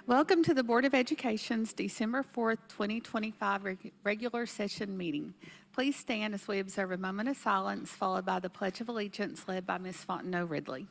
Welcome to the Board of Education's December 4th, 2025 regular session meeting. Please stand as we observe a moment of silence followed by the Pledge of Allegiance led by Ms. Fontenot Ridley.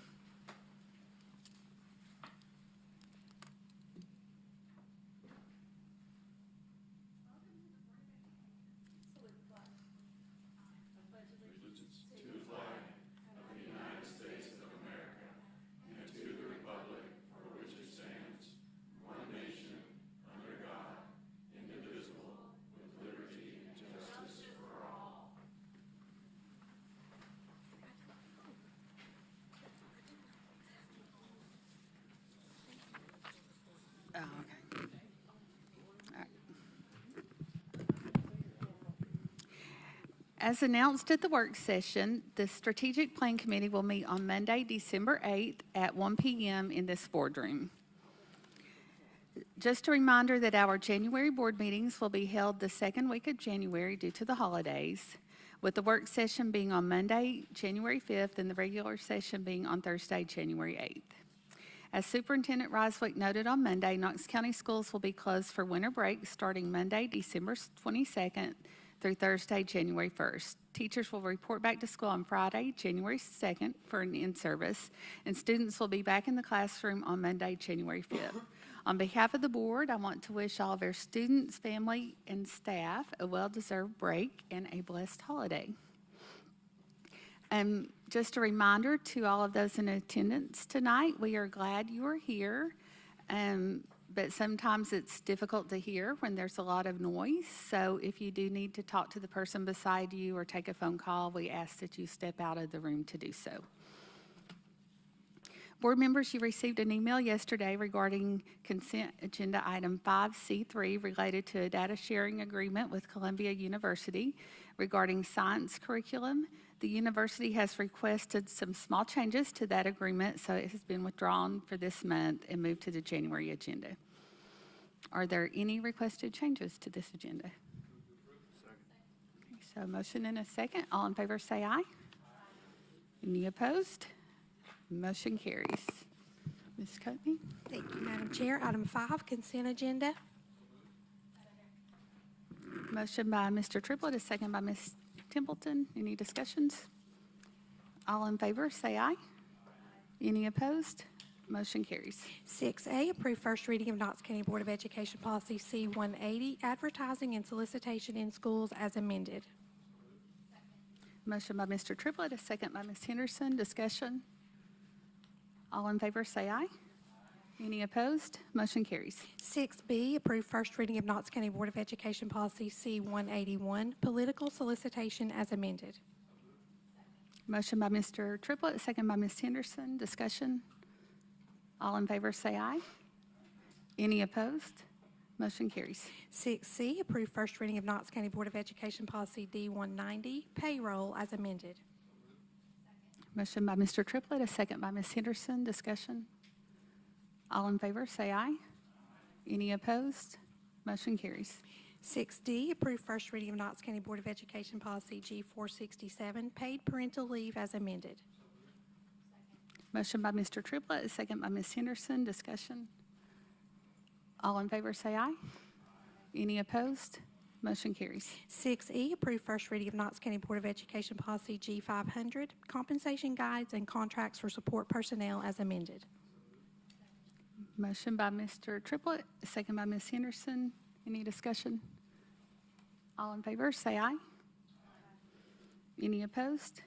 As announced at the work session, the Strategic Plan Committee will meet on Monday, December 8th at 1 p.m. in this boardroom. Just a reminder that our January board meetings will be held the second week of January due to the holidays, with the work session being on Monday, January 5th, and the regular session being on Thursday, January 8th. As Superintendent Riswick noted on Monday, Knox County schools will be closed for winter break starting Monday, December 22nd, through Thursday, January 1st. Teachers will report back to school on Friday, January 2nd for an in-service, and students will be back in the classroom on Monday, January 5th. On behalf of the board, I want to wish all of our students, family, and staff a well-deserved break and a blessed holiday. Just a reminder to all of those in attendance tonight, we are glad you are here. But sometimes it's difficult to hear when there's a lot of noise. So if you do need to talk to the person beside you or take a phone call, we ask that you step out of the room to do so. Board members, you received an email yesterday regarding consent agenda item 5C3 related to a data sharing agreement with Columbia University regarding science curriculum. The university has requested some small changes to that agreement, so it has been withdrawn for this month and moved to the January agenda. Are there any requested changes to this agenda? Okay, so motion and a second. All in favor say aye. Any opposed? Motion carries. Ms. Coatney? Thank you, Madam Chair. Item 5, consent agenda. Motion by Mr. Triplett, a second by Ms. Templeton. Any discussions? All in favor say aye. Any opposed? Motion carries. 6A, approve first reading of Knox County Board of Education Policy C-180, advertising and solicitation in schools as amended. Motion by Mr. Triplett, a second by Ms. Henderson. Discussion? All in favor say aye. Any opposed? Motion carries. 6B, approve first reading of Knox County Board of Education Policy C-181, political solicitation as amended. Motion by Mr. Triplett, a second by Ms. Henderson. Discussion? All in favor say aye. Any opposed? Motion carries. 6C, approve first reading of Knox County Board of Education Policy D-190, payroll as amended. Motion by Mr. Triplett, a second by Ms. Henderson. Discussion? All in favor say aye. Any opposed? Motion carries. 6D, approve first reading of Knox County Board of Education Policy G-467, paid parental leave as amended. Motion by Mr. Triplett, a second by Ms. Henderson. Discussion? All in favor say aye. Any opposed? Motion carries. 6E, approve first reading of Knox County Board of Education Policy G-500, compensation guides and contracts for support personnel as amended. Motion by Mr. Triplett, a second by Ms. Henderson. Any discussion? All in favor say aye. Any opposed?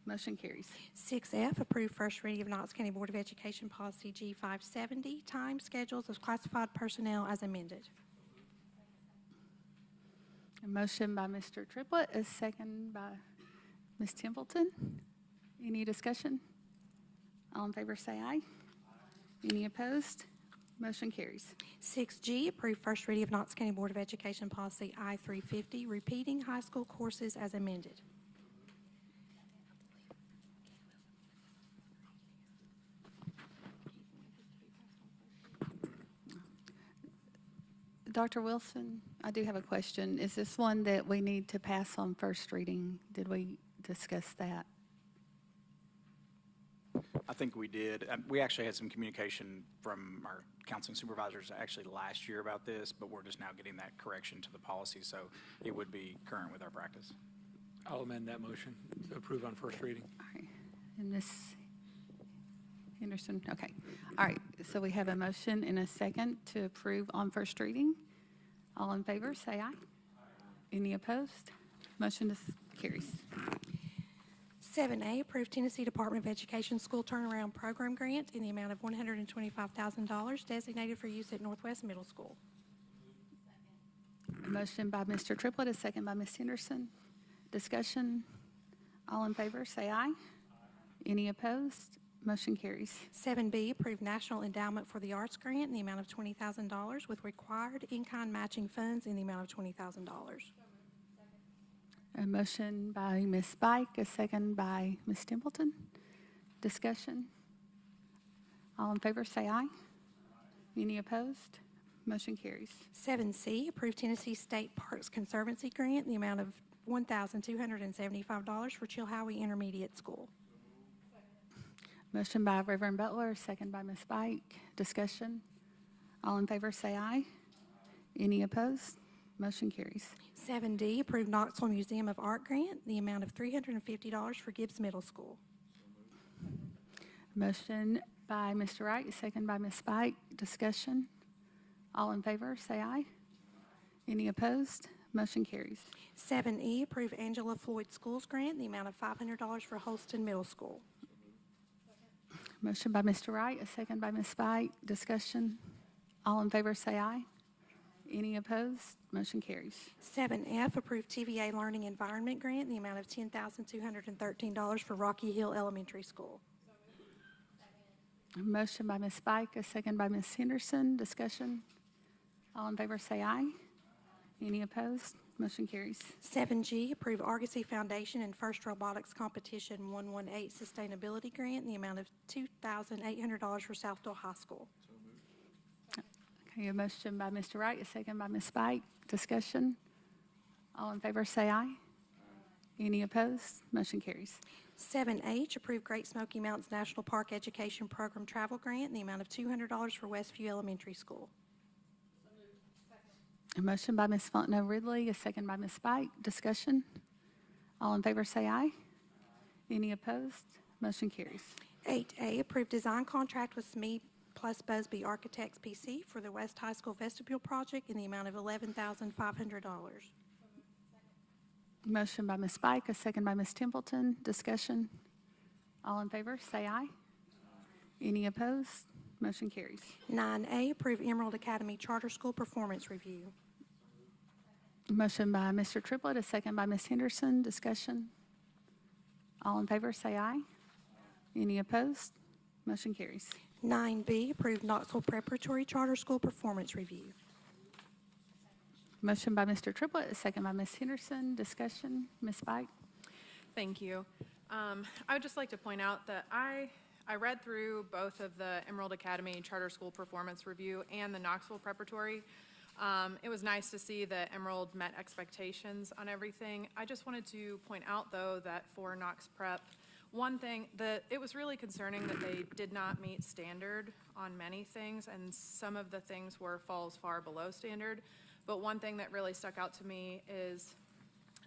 Motion carries. 6F, approve first reading of Knox County Board of Education Policy G-570, time schedules of classified personnel as amended. A motion by Mr. Triplett, a second by Ms. Templeton. Any discussion? All in favor say aye. Any opposed? Motion carries. 6G, approve first reading of Knox County Board of Education Policy I-350, repeating high school courses as amended. Dr. Wilson, I do have a question. Is this one that we need to pass on first reading? Did we discuss that? I think we did. We actually had some communication from our counseling supervisors actually last year about this, but we're just now getting that correction to the policy, so it would be current with our practice. I'll amend that motion to approve on first reading. All right. And Ms. Henderson, okay. All right, so we have a motion and a second to approve on first reading. All in favor, say aye. Any opposed? Motion carries. 7A, approve Tennessee Department of Education School Turnaround Program Grant in the amount of $125,000 designated for use at Northwest Middle School. A motion by Mr. Triplett, a second by Ms. Henderson. Discussion. All in favor, say aye. Any opposed? Motion carries. 7B, approve National Endowment for the Arts Grant in the amount of $20,000 with required in-kind matching funds in the amount of $20,000. A motion by Ms. Spike, a second by Ms. Templeton. Discussion. All in favor, say aye. Any opposed? Motion carries. 7C, approve Tennessee State Parks Conservancy Grant in the amount of $1,275 for Chilhowie Intermediate School. Motion by Reverend Butler, second by Ms. Spike. Discussion. All in favor, say aye. Any opposed? Motion carries. 7D, approve Knoxville Museum of Art Grant in the amount of $350 for Gibbs Middle School. Motion by Mr. Wright, second by Ms. Spike. Discussion. All in favor, say aye. Any opposed? Motion carries. 7E, approve Angela Floyd Schools Grant in the amount of $500 for Holston Middle School. Motion by Mr. Wright, a second by Ms. Spike. Discussion. All in favor, say aye. Any opposed? Motion carries. 7F, approve TVA Learning Environment Grant in the amount of $10,213 for Rocky Hill Elementary School. A motion by Ms. Spike, a second by Ms. Henderson. Discussion. All in favor, say aye. Any opposed? Motion carries. 7G, approve Argosy Foundation and First Robotics Competition 118 Sustainability Grant in the amount of $2,800 for Southdale High School. Okay, a motion by Mr. Wright, a second by Ms. Spike. Discussion. All in favor, say aye. Any opposed? Motion carries. 7H, approve Great Smoky Mountains National Park Education Program Travel Grant in the amount of $200 for Westview Elementary School. A motion by Ms. Fontenot Ridley, a second by Ms. Spike. Discussion. All in favor, say aye. Any opposed? Motion carries. 8A, approve design contract with SME plus Busby Architects PC for the West High School vestibule project in the amount of $11,500. Motion by Ms. Spike, a second by Ms. Templeton. Discussion. All in favor, say aye. Any opposed? Motion carries. 9A, approve Emerald Academy Charter School Performance Review. Motion by Mr. Triplett, a second by Ms. Henderson. Discussion. All in favor, say aye. Any opposed? Motion carries. 9B, approve Knoxville Preparatory Charter School Performance Review. Motion by Mr. Triplett, a second by Ms. Henderson. Discussion. Ms. Spike. Thank you. I would just like to point out that I read through both of the Emerald Academy Charter School Performance Review and the Knoxville Preparatory. It was nice to see that Emerald met expectations on everything. I just wanted to point out, though, that for Knox Prep, one thing, that it was really concerning that they did not meet standard on many things, and some of the things falls far below standard. But one thing that really stuck out to me is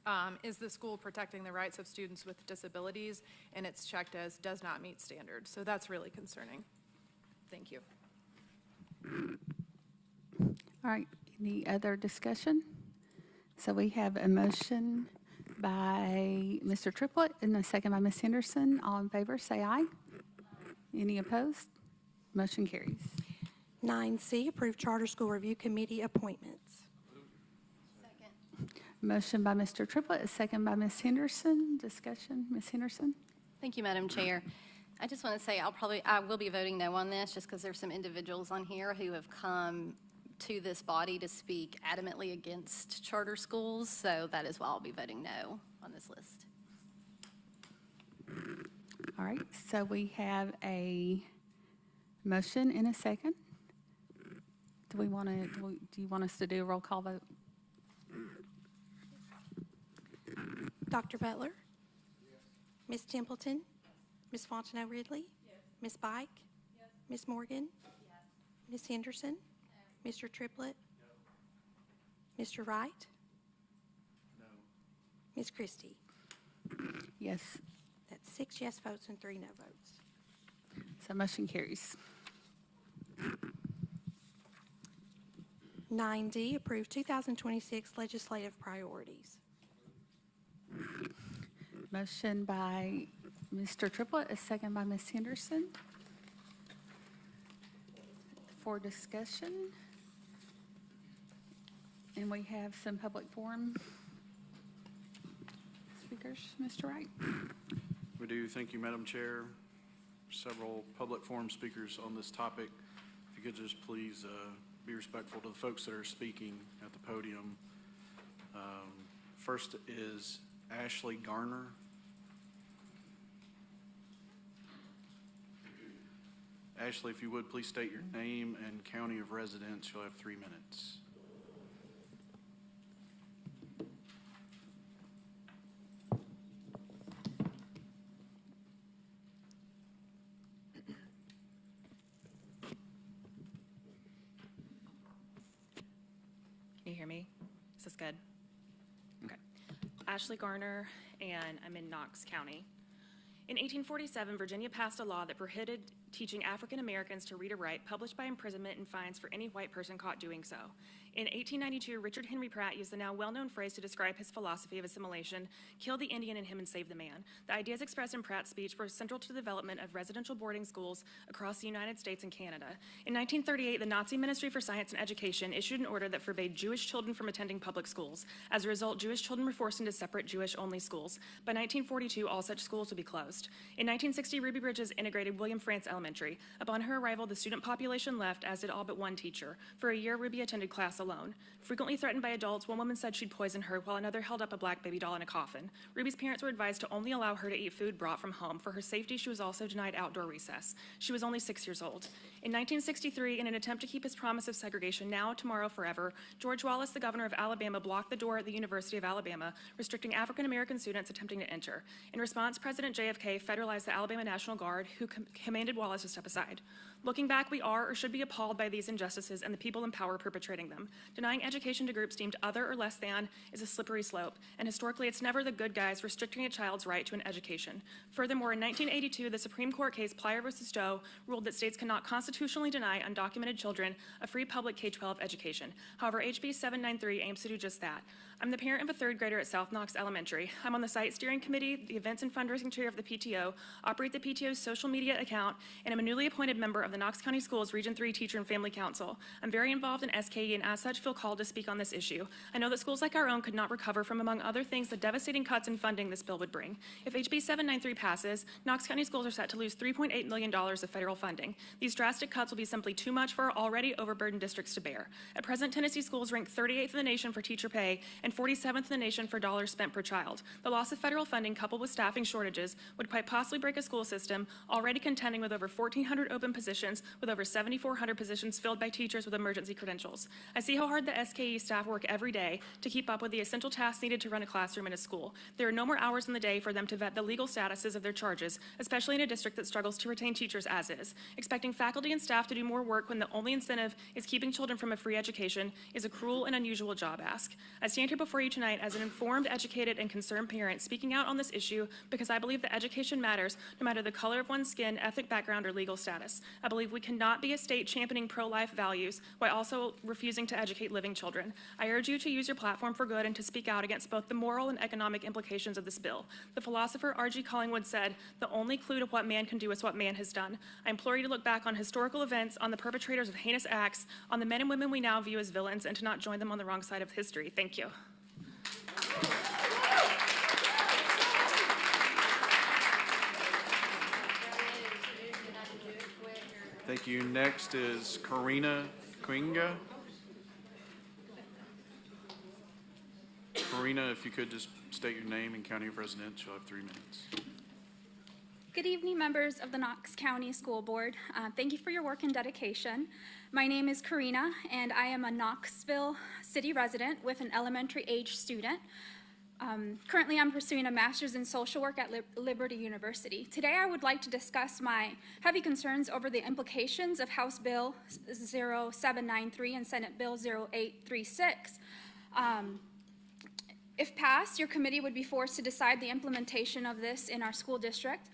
the school protecting the rights of students with disabilities, and it's checked as does not meet standards. So that's really concerning. Thank you. All right, any other discussion? So we have a motion by Mr. Triplett and a second by Ms. Henderson. All in favor, say aye. Any opposed? Motion carries. 9C, approve Charter School Review Committee appointments. Motion by Mr. Triplett, a second by Ms. Henderson. Discussion, Ms. Henderson. Thank you, Madam Chair. I just want to say I will be voting no on this just because there's some individuals on here who have come to this body to speak adamantly against charter schools, so that is why I'll be voting no on this list. All right, so we have a motion and a second. Do you want us to do a roll call vote? Dr. Butler? Yes. Ms. Templeton? Ms. Fontenot Ridley? Yes. Ms. Bike? Ms. Morgan? Ms. Henderson? Mr. Triplett? Mr. Wright? Ms. Christie? Yes, That's 6 yes votes and 3 no votes. so motion carries. 9D, approve 2026 legislative priorities. Motion by Mr. Triplett, a second by Ms. Henderson. For discussion. And we have some public forum speakers. Mr. Wright? We do. Thank you, Madam Chair. Several public forum speakers on this topic. If you could just please be respectful to the folks that are speaking at the podium. First is Ashley Garner. Ashley, if you would, please state your name and county of residence. You'll have 3 minutes. Can you hear me? Is this good? Okay. Ashley Garner, and I'm in Knox County. In 1847, Virginia passed a law that prohibited teaching African Americans to read or write, published by imprisonment and fines for any white person caught doing so. In 1892, Richard Henry Pratt used the now well-known phrase to describe his philosophy of assimilation: kill the Indian in him and save the man. The ideas expressed in Pratt's speech were central to the development of residential boarding schools across the United States and Canada. In 1938, the Nazi Ministry for Science and Education issued an order that forbade Jewish children from attending public schools. As a result, Jewish children were forced into separate Jewish-only schools. By 1942, all such schools would be closed. In 1960, Ruby Bridges integrated William Frantz Elementary. Upon her arrival, the student population left, as did all but one teacher. For a year, Ruby attended class alone. Frequently threatened by adults, one woman said she'd poison her, while another held up a black baby doll in a coffin. Ruby's parents were advised to only allow her to eat food brought from home. For her safety, she was also denied outdoor recess. She was only 6 years old. In 1963, in an attempt to keep his promise of segregation now, tomorrow, forever, George Wallace, the governor of Alabama, blocked the door at the University of Alabama, restricting African American students attempting to enter. In response, President JFK federalized the Alabama National Guard, who commanded Wallace to step aside. Looking back, we are or should be appalled by these injustices and the people in power perpetrating them. Denying education to groups deemed other or less than is a slippery slope, and historically it's never the good guys restricting a child's right to an education. Furthermore, in 1982, the Supreme Court case Plyer v. Doe ruled that states cannot constitutionally deny undocumented children a free public K-12 education. However, HB 793 aims to do just that. I'm the parent of a third grader at South Knox Elementary. I'm on the site steering committee, the events and fundraising chair of the PTO, operate the PTO's social media account, and I'm a newly appointed member of the Knox County Schools Region 3 Teacher and Family Council. I'm very involved in SKE and as such feel called to speak on this issue. I know that schools like our own could not recover from, among other things, the devastating cuts in funding this bill would bring. If HB 793 passes, Knox County schools are set to lose $3.8 million of federal funding. These drastic cuts will be simply too much for our already overburdened districts to bear. At present, Tennessee schools rank 38th in the nation for teacher pay and 47th in the nation for dollars spent per child. The loss of federal funding coupled with staffing shortages would quite possibly break a school system already contending with over 1,400 open positions, with over 7,400 positions filled by teachers with emergency credentials. I see how hard the SKE staff work every day to keep up with the essential tasks needed to run a classroom in a school. There are no more hours in the day for them to vet the legal statuses of their charges, especially in a district that struggles to retain teachers as is. Expecting faculty and staff to do more work when the only incentive is keeping children from a free education is a cruel and unusual job ask. I stand here before you tonight as an informed, educated, and concerned parent speaking out on this issue because I believe that education matters no matter the color of one's skin, ethnic background, or legal status. I believe we cannot be a state championing pro-life values while also refusing to educate living children. I urge you to use your platform for good and to speak out against both the moral and economic implications of this bill. The philosopher R.G. Collingwood said, "The only clue to what man can do is what man has done." I implore you to look back on historical events, on the perpetrators of heinous acts, on the men and women we now view as villains, and to not join them on the wrong side of history. Thank you. Thank you. Next is Karina Kuinga. Karina, if you could just state your name and county of residence, you'll have 3 minutes. Good evening, members of the Knox County School Board. Thank you for your work and dedication. My name is Karina, and I am a Knoxville city resident with an elementary age student. Currently, I'm pursuing a master's in social work at Liberty University. Today, I would like to discuss my heavy concerns over the implications of House Bill 0793 and Senate Bill 0836. If passed, your committee would be forced to decide the implementation of this in our school district.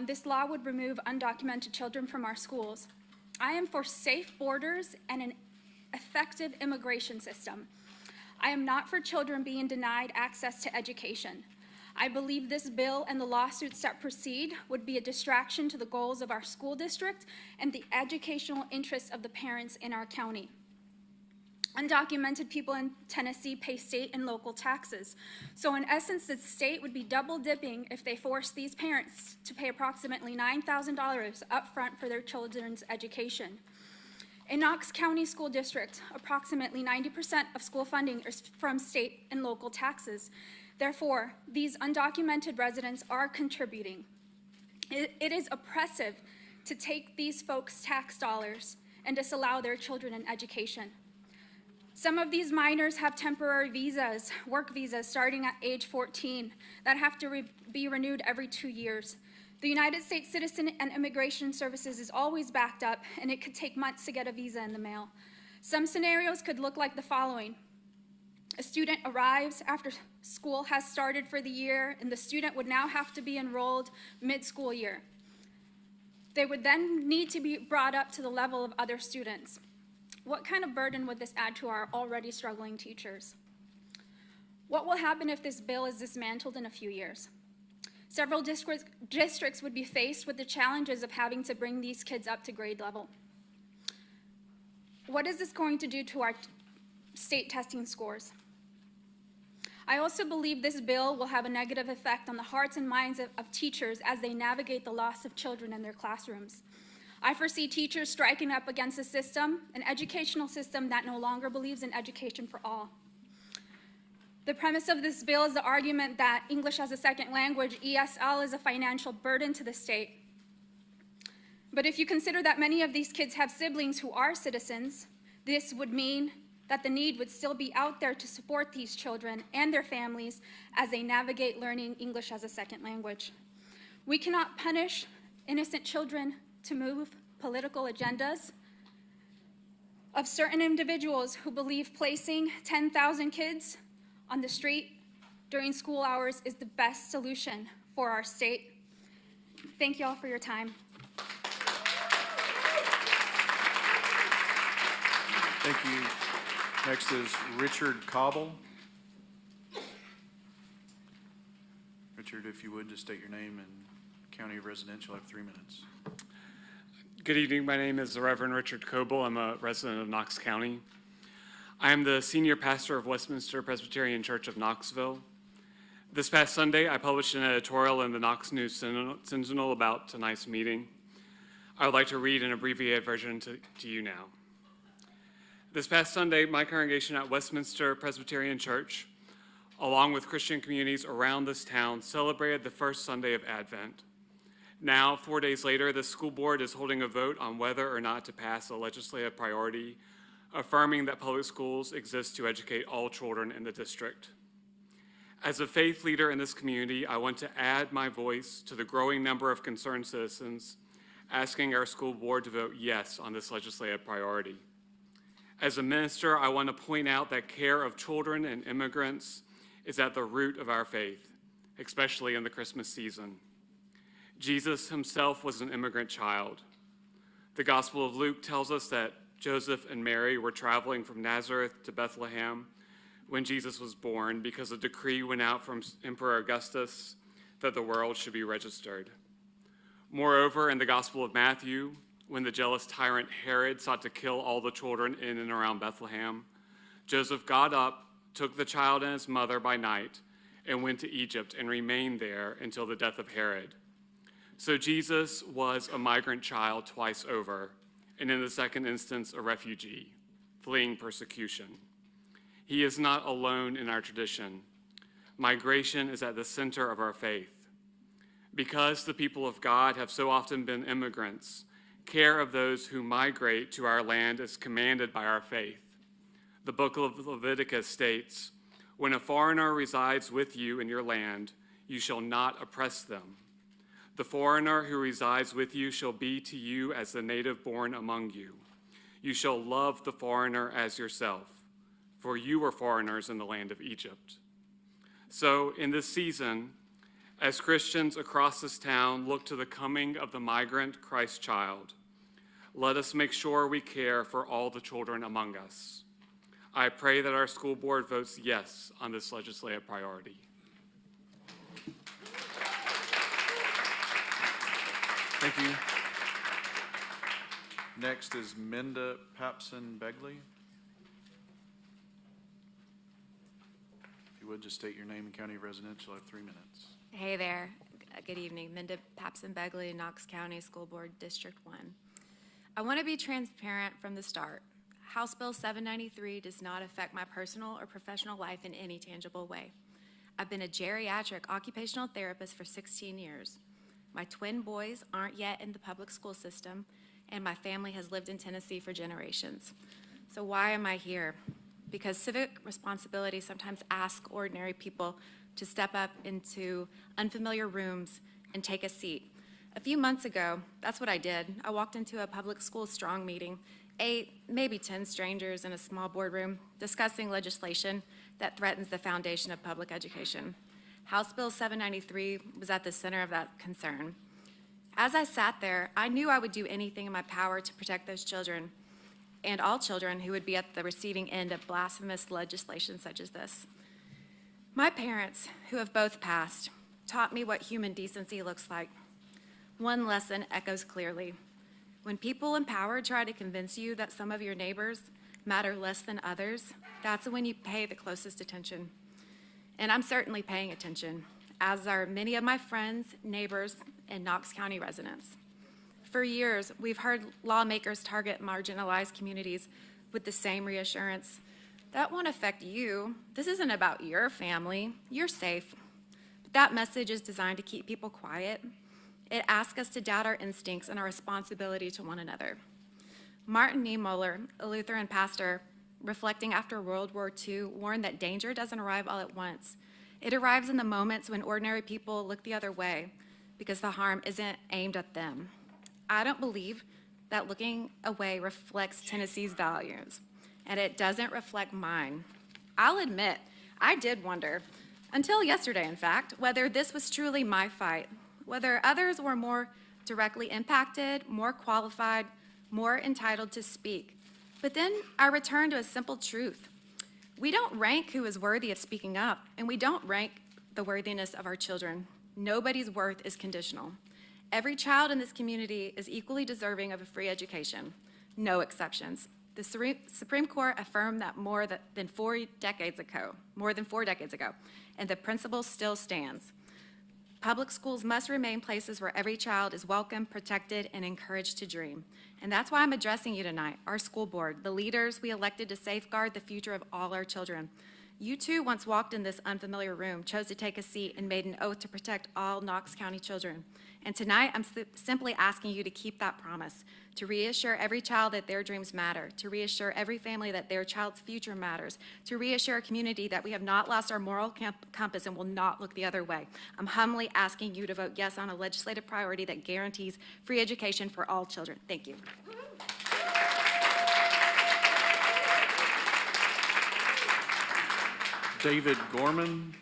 This law would remove undocumented children from our schools. I am for safe borders and an effective immigration system. I am not for children being denied access to education. I believe this bill and the lawsuits that proceed would be a distraction to the goals of our school district and the educational interests of the parents in our county. Undocumented people in Tennessee pay state and local taxes. So in essence, the state would be double dipping if they forced these parents to pay approximately $9,000 upfront for their children's education. In Knox County School District, approximately 90% of school funding is from state and local taxes. Therefore, these undocumented residents are contributing. It is oppressive to take these folks' tax dollars and disallow their children in education. Some of these minors have temporary visas, work visas, starting at age 14 that have to be renewed every 2 years. The United States Citizen and Immigration Services is always backed up, and it could take months to get a visa in the mail. Some scenarios could look like the following. A student arrives after school has started for the year, and the student would now have to be enrolled mid-school year. They would then need to be brought up to the level of other students. What kind of burden would this add to our already struggling teachers? What will happen if this bill is dismantled in a few years? Several districts would be faced with the challenges of having to bring these kids up to grade level. What is this going to do to our state testing scores? I also believe this bill will have a negative effect on the hearts and minds of teachers as they navigate the loss of children in their classrooms. I foresee teachers striking up against a system, an educational system that no longer believes in education for all. The premise of this bill is the argument that English as a second language, ESL, is a financial burden to the state. But if you consider that many of these kids have siblings who are citizens, this would mean that the need would still be out there to support these children and their families as they navigate learning English as a second language. We cannot punish innocent children to move political agendas of certain individuals who believe placing 10,000 kids on the street during school hours is the best solution for our state. Thank you all for your time. Thank you. Next is Richard Cobble. Richard, if you would, just state your name and county of residential. I have 3 minutes. Good evening. My name is the Reverend Richard Coble. I'm a resident of Knox County. I am the senior pastor of Westminster Presbyterian Church of Knoxville. This past Sunday, I published an editorial in the Knox News Sentinel about tonight's meeting. I would like to read an abbreviated version to you now. This past Sunday, my congregation at Westminster Presbyterian Church, along with Christian communities around this town, celebrated the first Sunday of Advent. Now, 4 days later, the school board is holding a vote on whether or not to pass a legislative priority affirming that public schools exist to educate all children in the district. As a faith leader in this community, I want to add my voice to the growing number of concerned citizens asking our school board to vote yes on this legislative priority. As a minister, I want to point out that care of children and immigrants is at the root of our faith, especially in the Christmas season. Jesus himself was an immigrant child. The Gospel of Luke tells us that Joseph and Mary were traveling from Nazareth to Bethlehem when Jesus was born because a decree went out from Emperor Augustus that the world should be registered. Moreover, in the Gospel of Matthew, when the jealous tyrant Herod sought to kill all the children in and around Bethlehem, Joseph got up, took the child and his mother by night, and went to Egypt and remained there until the death of Herod. So Jesus was a migrant child twice over, and in the second instance, a refugee, fleeing persecution. He is not alone in our tradition. Migration is at the center of our faith. Because the people of God have so often been immigrants, care of those who migrate to our land is commanded by our faith. The book of Leviticus states, When a foreigner resides with you in your land, you shall not oppress them. The foreigner who resides with you shall be to you as the native born among you. You shall love the foreigner as yourself, for you were foreigners in the land of Egypt. So in this season, as Christians across this town look to the coming of the migrant Christ child, let us make sure we care for all the children among us. I pray that our school board votes yes on this legislative priority. Thank you. Next is Minda Papson-Begley. If you would, just state your name and county of residence. You'll have 3 minutes. Hey there. Good evening. Minda Papson-Begley, Knox County School Board, District 1. I want to be transparent from the start. House Bill 793 does not affect my personal or professional life in any tangible way. I've been a geriatric occupational therapist for 16 years. My twin boys aren't yet in the public school system, and my family has lived in Tennessee for generations. So why am I here? Because civic responsibility sometimes asks ordinary people to step up into unfamiliar rooms and take a seat. A few months ago, that's what I did. I walked into a public school strong meeting, 8, maybe 10 strangers in a small boardroom discussing legislation that threatens the foundation of public education. House Bill 793 was at the center of that concern. As I sat there, I knew I would do anything in my power to protect those children and all children who would be at the receiving end of blasphemous legislation such as this. My parents, who have both passed, taught me what human decency looks like. One lesson echoes clearly. When people in power try to convince you that some of your neighbors matter less than others, that's when you pay the closest attention. And I'm certainly paying attention, as are many of my friends, neighbors, and Knox County residents. For years, we've heard lawmakers target marginalized communities with the same reassurance. That won't affect you. This isn't about your family. You're safe. But that message is designed to keep people quiet. It asks us to doubt our instincts and our responsibility to one another. Martin Niemöller, a Lutheran pastor, reflecting after World War II, warned that danger doesn't arrive all at once. It arrives in the moments when ordinary people look the other way because the harm isn't aimed at them. I don't believe that looking away reflects Tennessee's values, and it doesn't reflect mine. I'll admit, I did wonder, until yesterday in fact, whether this was truly my fight, whether others were more directly impacted, more qualified, more entitled to speak. But then I returned to a simple truth. We don't rank who is worthy of speaking up, and we don't rank the worthiness of our children. Nobody's worth is conditional. Every child in this community is equally deserving of a free education, no exceptions. The Supreme Court affirmed that more than 4 decades ago, and the principle still stands. Public schools must remain places where every child is welcome, protected, and encouraged to dream. And that's why I'm addressing you tonight, our school board, the leaders we elected to safeguard the future of all our children. You too once walked in this unfamiliar room, chose to take a seat, and made an oath to protect all Knox County children. And tonight, I'm simply asking you to keep that promise, to reassure every child that their dreams matter, to reassure every family that their child's future matters, to reassure a community that we have not lost our moral compass and will not look the other way. I'm humbly asking you to vote yes on a legislative priority that guarantees free education for all children. Thank you. David Gorman.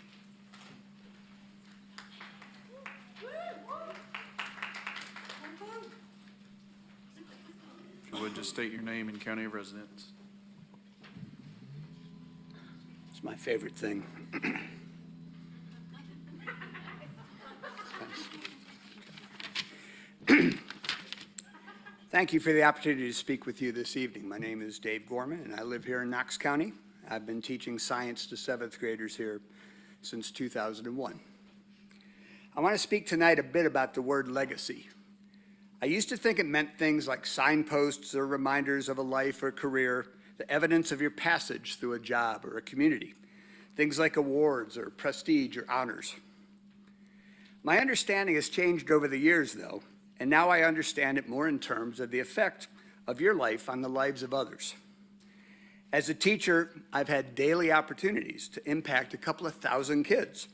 If you would, just state your name and county of residence. It's my favorite thing. Thank you for the opportunity to speak with you this evening. My name is Dave Gorman, and I live here in Knox County. I've been teaching science to 7th graders here since 2001. I want to speak tonight a bit about the word legacy. I used to think it meant things like signposts or reminders of a life or career, the evidence of your passage through a job or a community, things like awards or prestige or honors. My understanding has changed over the years, though, and now I understand it more in terms of the effect of your life on the lives of others. As a teacher, I've had daily opportunities to impact a couple of thousand kids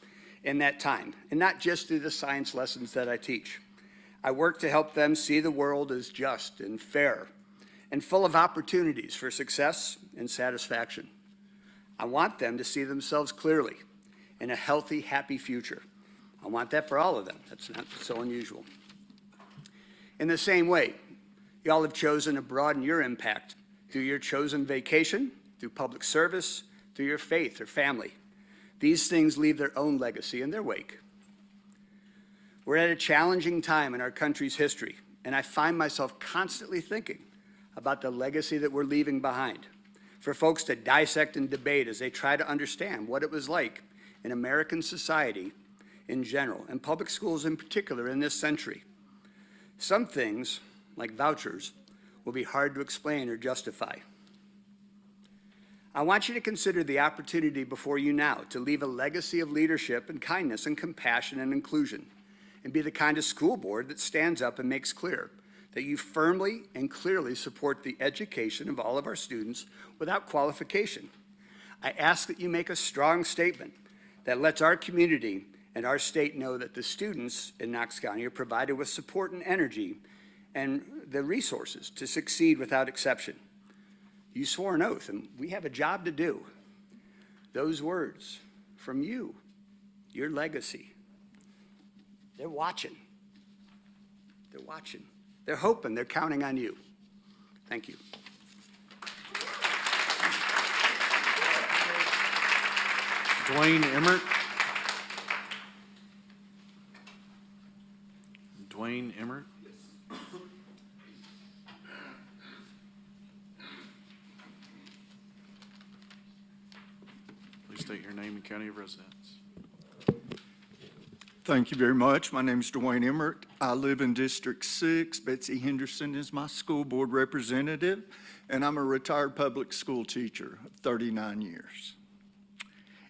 in that time, and not just through the science lessons that I teach. I work to help them see the world as just and fair and full of opportunities for success and satisfaction. I want them to see themselves clearly in a healthy, happy future. I want that for all of them. That's not so unusual. In the same way, y'all have chosen to broaden your impact through your chosen vacation, through public service, through your faith or family. These things leave their own legacy in their wake. We're at a challenging time in our country's history, and I find myself constantly thinking about the legacy that we're leaving behind, for folks to dissect and debate as they try to understand what it was like in American society in general, and public schools in particular in this century. Some things, like vouchers, will be hard to explain or justify. I want you to consider the opportunity before you now to leave a legacy of leadership and kindness and compassion and inclusion, and be the kind of school board that stands up and makes clear that you firmly and clearly support the education of all of our students without qualification. I ask that you make a strong statement that lets our community and our state know that the students in Knox County are provided with support and energy and the resources to succeed without exception. You swore an oath, and we have a job to do. Those words from you, your legacy, they're watching. They're watching. They're hoping. They're counting on you. Thank you. Dwayne Emmert. Dwayne Emmert. Please state your name and county of residence. Thank you very much. My name is Dwayne Emmert. I live in District 6. Betsy Henderson is my school board representative, and I'm a retired public school teacher of 39 years.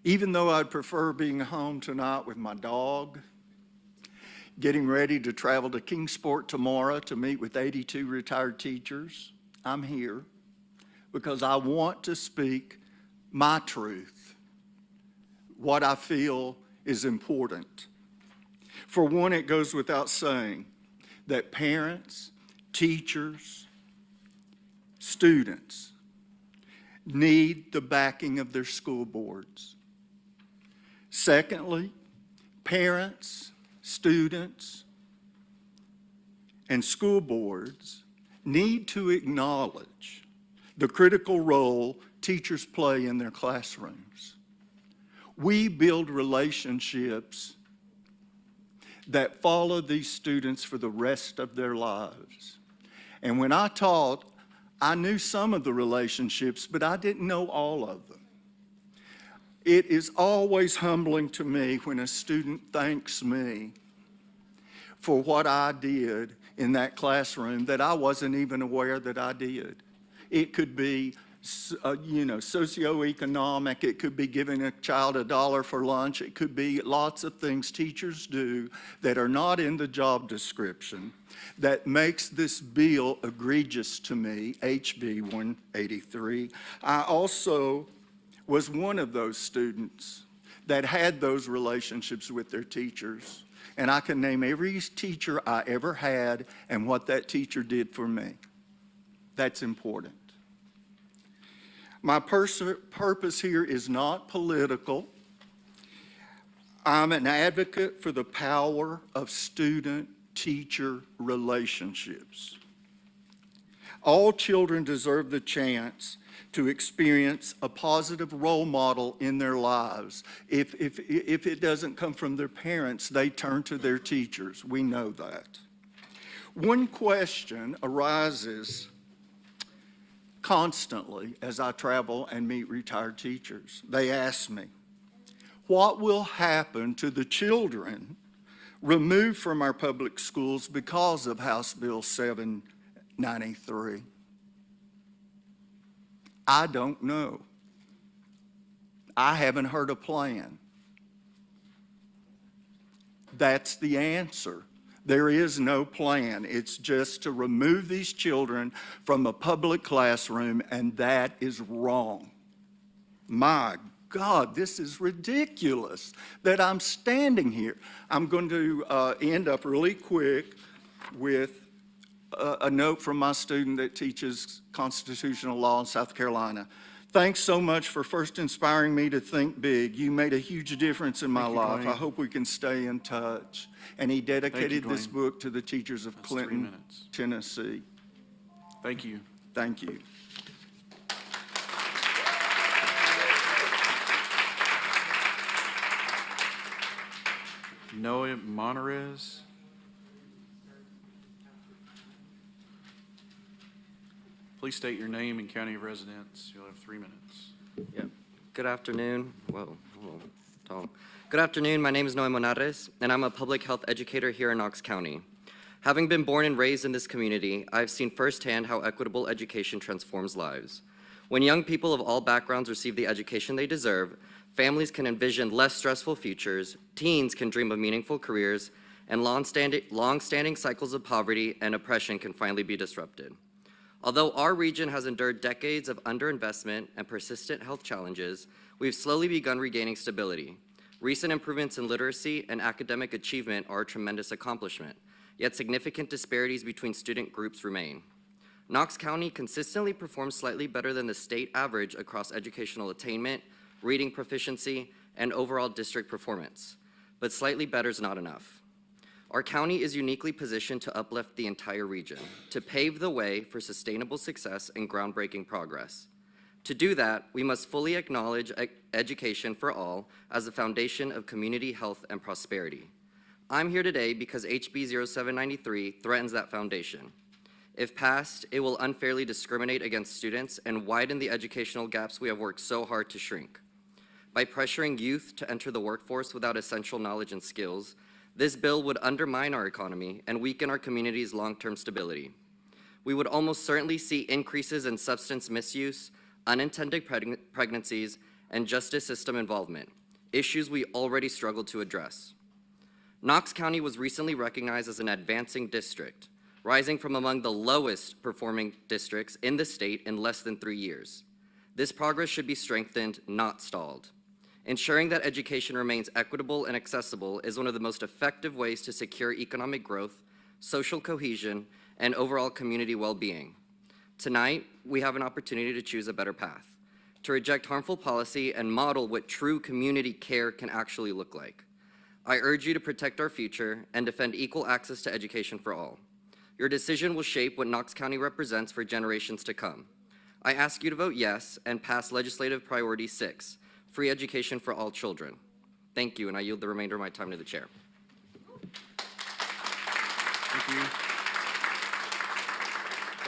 Even though I'd prefer being home tonight with my dog, getting ready to travel to Kingsport tomorrow to meet with 82 retired teachers, I'm here because I want to speak my truth, what I feel is important. For one, it goes without saying that parents, teachers, students need the backing of their school boards. Secondly, parents, students, and school boards need to acknowledge the critical role teachers play in their classrooms. We build relationships that follow these students for the rest of their lives. And when I taught, I knew some of the relationships, but I didn't know all of them. It is always humbling to me when a student thanks me for what I did in that classroom that I wasn't even aware that I did. It could be socioeconomic. It could be giving a child $1 for lunch. It could be lots of things teachers do that are not in the job description that makes this bill egregious to me, HB 183. I also was one of those students that had those relationships with their teachers, and I can name every teacher I ever had and what that teacher did for me. That's important. My purpose here is not political. I'm an advocate for the power of student-teacher relationships. All children deserve the chance to experience a positive role model in their lives. If it doesn't come from their parents, they turn to their teachers. We know that. One question arises constantly as I travel and meet retired teachers. They ask me, what will happen to the children removed from our public schools because of House Bill 793? I don't know. I haven't heard a plan. That's the answer. There is no plan. It's just to remove these children from a public classroom, and that is wrong. My God, this is ridiculous that I'm standing here. I'm going to end up really quick with a note from my student that teaches constitutional law in South Carolina. Thanks so much for first inspiring me to think big. You made a huge difference in my Thank you, life. Dwayne. I hope we can stay in touch. And he dedicated this Dwayne. book to the teachers of That's 3 Clinton, minutes. Tennessee. Thank you. Thank you. Noah Monterez. Please state your name and county of residence. You'll have 3 minutes. Yep. Good afternoon. Tall. Good afternoon. My name is Noé Monares, and I'm a public health educator here in Knox County. Having been born and raised in this community, I've seen firsthand how equitable education transforms lives. When young people of all backgrounds receive the education they deserve, families can envision less stressful futures, teens can dream of meaningful careers, and long-standing cycles of poverty and oppression can finally be disrupted. Although our region has endured decades of underinvestment and persistent health challenges, we've slowly begun regaining stability. Recent improvements in literacy and academic achievement are a tremendous accomplishment, yet significant disparities between student groups remain. Knox County consistently performs slightly better than the state average across educational attainment, reading proficiency, and overall district performance, but slightly better is not enough. Our county is uniquely positioned to uplift the entire region, to pave the way for sustainable success and groundbreaking progress. To do that, we must fully acknowledge education for all as the foundation of community health and prosperity. I'm here today because HB 0793 threatens that foundation. If passed, it will unfairly discriminate against students and widen the educational gaps we have worked so hard to shrink. By pressuring youth to enter the workforce without essential knowledge and skills, this bill would undermine our economy and weaken our community's long-term stability. We would almost certainly see increases in substance misuse, unintended pregnancies, and justice system involvement, issues we already struggle to address. Knox County was recently recognized as an advancing district, rising from among the lowest performing districts in the state in less than 3 years. This progress should be strengthened, not stalled. Ensuring that education remains equitable and accessible is one of the most effective ways to secure economic growth, social cohesion, and overall community well-being. Tonight, we have an opportunity to choose a better path, to reject harmful policy and model what true community care can actually look like. I urge you to protect our future and defend equal access to education for all. Your decision will shape what Knox County represents for generations to come. I ask you to vote yes and pass Legislative Priority 6, free education for all children. Thank you, and I yield the remainder of my time to the chair. Thank you.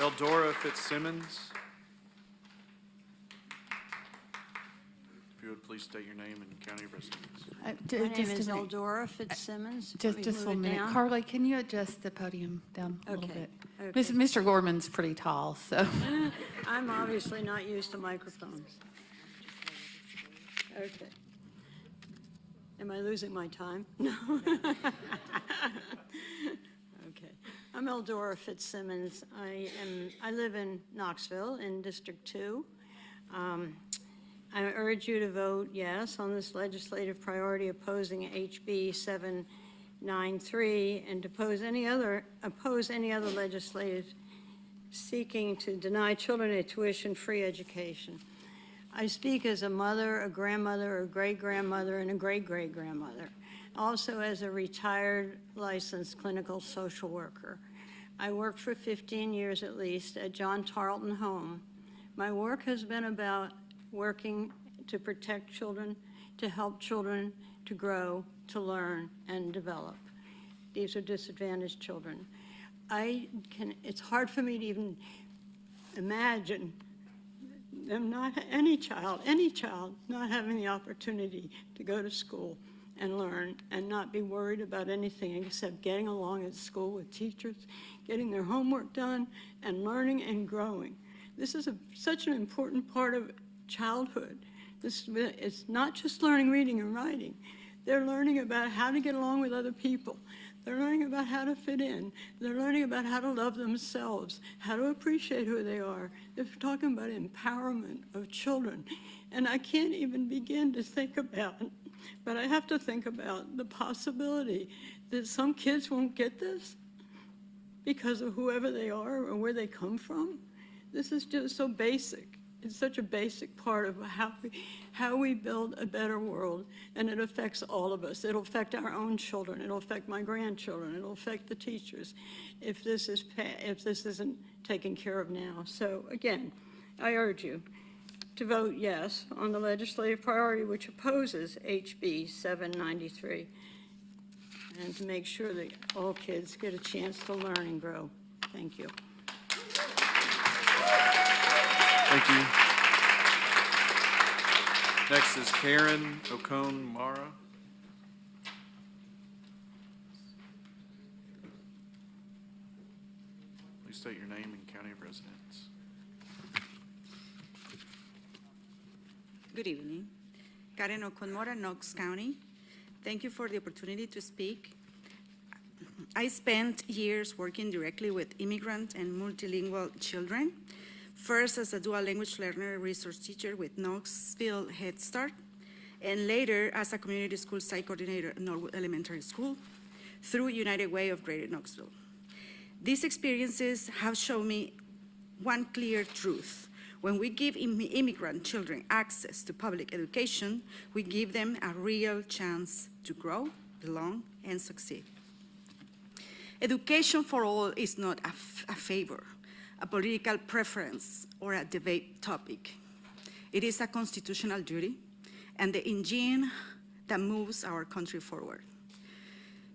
Eldora Fitzsimmons. If you would please state your name and county of residence. My name is Eldora Fitzsimmons. Just Let me one move it minute. down. Carly, can you adjust the podium down a little Okay, bit? okay. Mr. Gorman's pretty tall, so. I'm obviously not used to microphones. Okay. Am I losing my time? No. Okay. I'm Eldora Fitzsimmons. I live in Knoxville in District 2. I urge you to vote yes on this legislative priority opposing HB 793 and oppose any other legislative seeking to deny children a tuition-free education. I speak as a mother, a grandmother, a great-grandmother, and a great-great-grandmother, also as a retired licensed clinical social worker. I worked for 15 years at least at John Tarleton Home. My work has been about working to protect children, to help children to grow, to learn, and develop. These are disadvantaged children. It's hard for me to even imagine them any child not having the opportunity to go to school and learn and not be worried about anything except getting along at school with teachers, getting their homework done, and learning and growing. This is such an important part of childhood. It's not just learning reading and writing. They're learning about how to get along with other people. They're learning about how to fit in. They're learning about how to love themselves, how to appreciate who they are. They're talking about empowerment of children. And I can't even begin to think about, but I have to think about the possibility that some kids won't get this because of whoever they are or where they come from. This is just so basic. It's such a basic part of how we build a better world, and it affects all of us. It'll affect our own children. It'll affect my grandchildren. It'll affect the teachers if this isn't taken care of now. So again, I urge you to vote yes on the legislative priority which opposes HB 793, and to make sure that all kids get a chance to learn and grow. Thank you. Thank you. Next is Karen Ocon-Mara. Please state your name and county of residence. Good evening. Karen Ocon-Mara, Knox County. Thank you for the opportunity to speak. I spent years working directly with immigrant and multilingual children. First as a dual language learner resource teacher with Knoxville Head Start, and later as a community school site coordinator at Norwood Elementary School through United Way of Greater Knoxville. These experiences have shown me one clear truth. When we give immigrant children access to public education, we give them a real chance to grow, belong, and succeed. Education for all is not a favor, a political preference, or a debate topic. It is a constitutional duty and the engine that moves our country forward.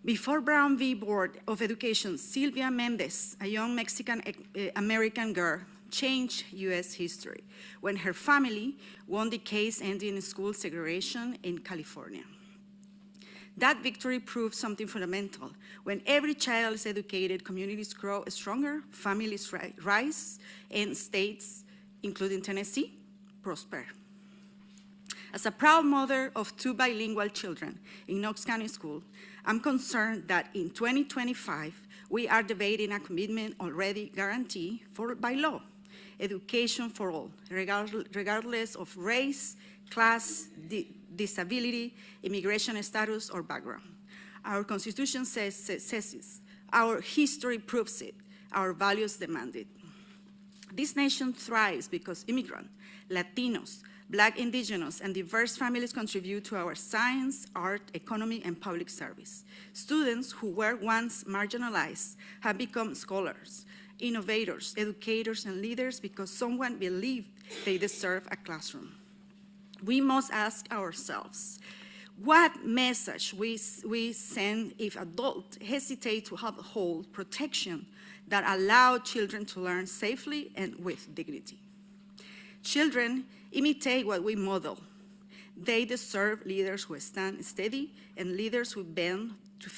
Before Brown v. Board of Education, Sylvia Mendez, a young Mexican-American girl, changed U.S. history when her family won the case ending school segregation in California. That victory proved something fundamental. When every child is educated, communities grow stronger, families rise, and states, including Tennessee, prosper. As a proud mother of 2 bilingual children in Knox County School, I'm concerned that in 2025, we are debating a commitment already guaranteed by law: education for all, regardless of race, class, disability, immigration status, or background. Our Constitution says it. Our history proves it. Our values demand it. This nation thrives because immigrants, Latinos, Black, Indigenous, and diverse families contribute to our science, art, economy, and public service. Students who were once marginalized have become scholars, innovators, educators, and leaders because someone believed they deserve a classroom. We must ask ourselves, what message we send if adults hesitate to uphold protection that allow children to learn safely and with dignity? Children imitate what we model. They deserve leaders who stand steady and leaders who bend to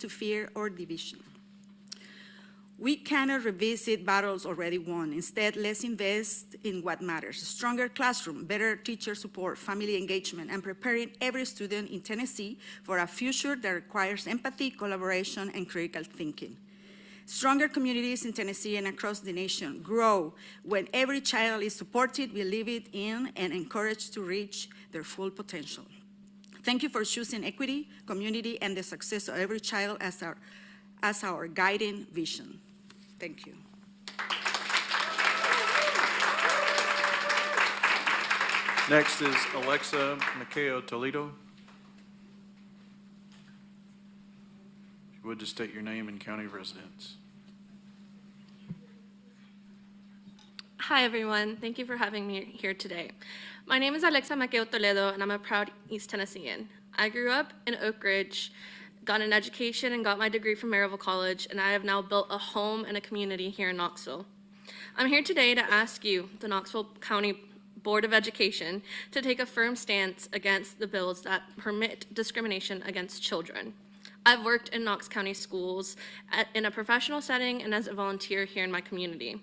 fear or division. We cannot revisit battles already won. Instead, let's invest in what matters: a stronger classroom, better teacher support, family engagement, and preparing every student in Tennessee for a future that requires empathy, collaboration, and critical thinking. Stronger communities in Tennessee and across the nation grow when every child is supported, believed in, and encouraged to reach their full potential. Thank you for choosing equity, community, and the success of every child as our guiding vision. Thank you. Next is Alexa Maceo Toledo. If you would just state your name and county of residence. Hi, everyone. Thank you for having me here today. My name is Alexa Maceo Toledo, and I'm a proud East Tennessean. I grew up in Oak Ridge, got an education, and got my degree from Maryville College, and I have now built a home and a community here in Knoxville. I'm here today to ask you, the Knoxville County Board of Education, to take a firm stance against the bills that permit discrimination against children. I've worked in Knox County schools in a professional setting and as a volunteer here in my community.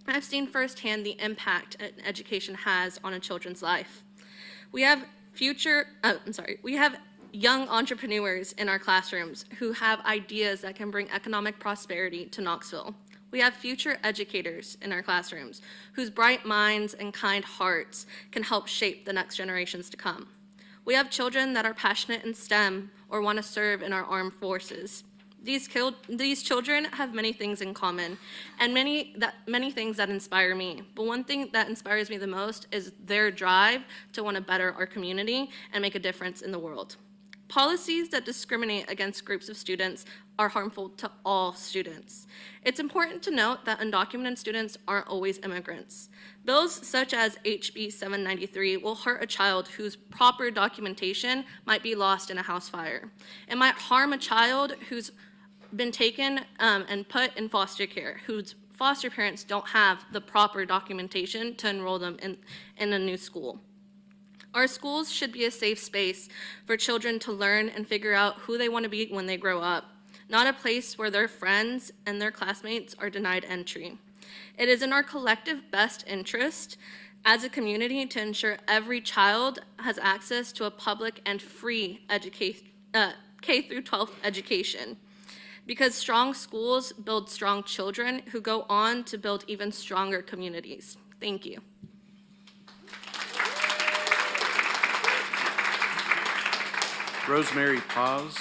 I've seen firsthand the impact education has on a children's life. We have young entrepreneurs in our classrooms who have ideas that can bring economic prosperity to Knoxville. We have future educators in our classrooms whose bright minds and kind hearts can help shape the next generations to come. We have children that are passionate in STEM or want to serve in our armed forces. These children have many things in common and many things that inspire me. But one thing that inspires me the most is their drive to want to better our community and make a difference in the world. Policies that discriminate against groups of students are harmful to all students. It's important to note that undocumented students aren't always immigrants. Bills such as HB 793 will hurt a child whose proper documentation might be lost in a house fire. It might harm a child who's been taken and put in foster care, whose foster parents don't have the proper documentation to enroll them in a new school. Our schools should be a safe space for children to learn and figure out who they want to be when they grow up, not a place where their friends and their classmates are denied entry. It is in our collective best interest as a community to ensure every child has access to a public and free K-12 education, because strong schools build strong children who go on to build even stronger communities. Thank you. Rosemary Paz.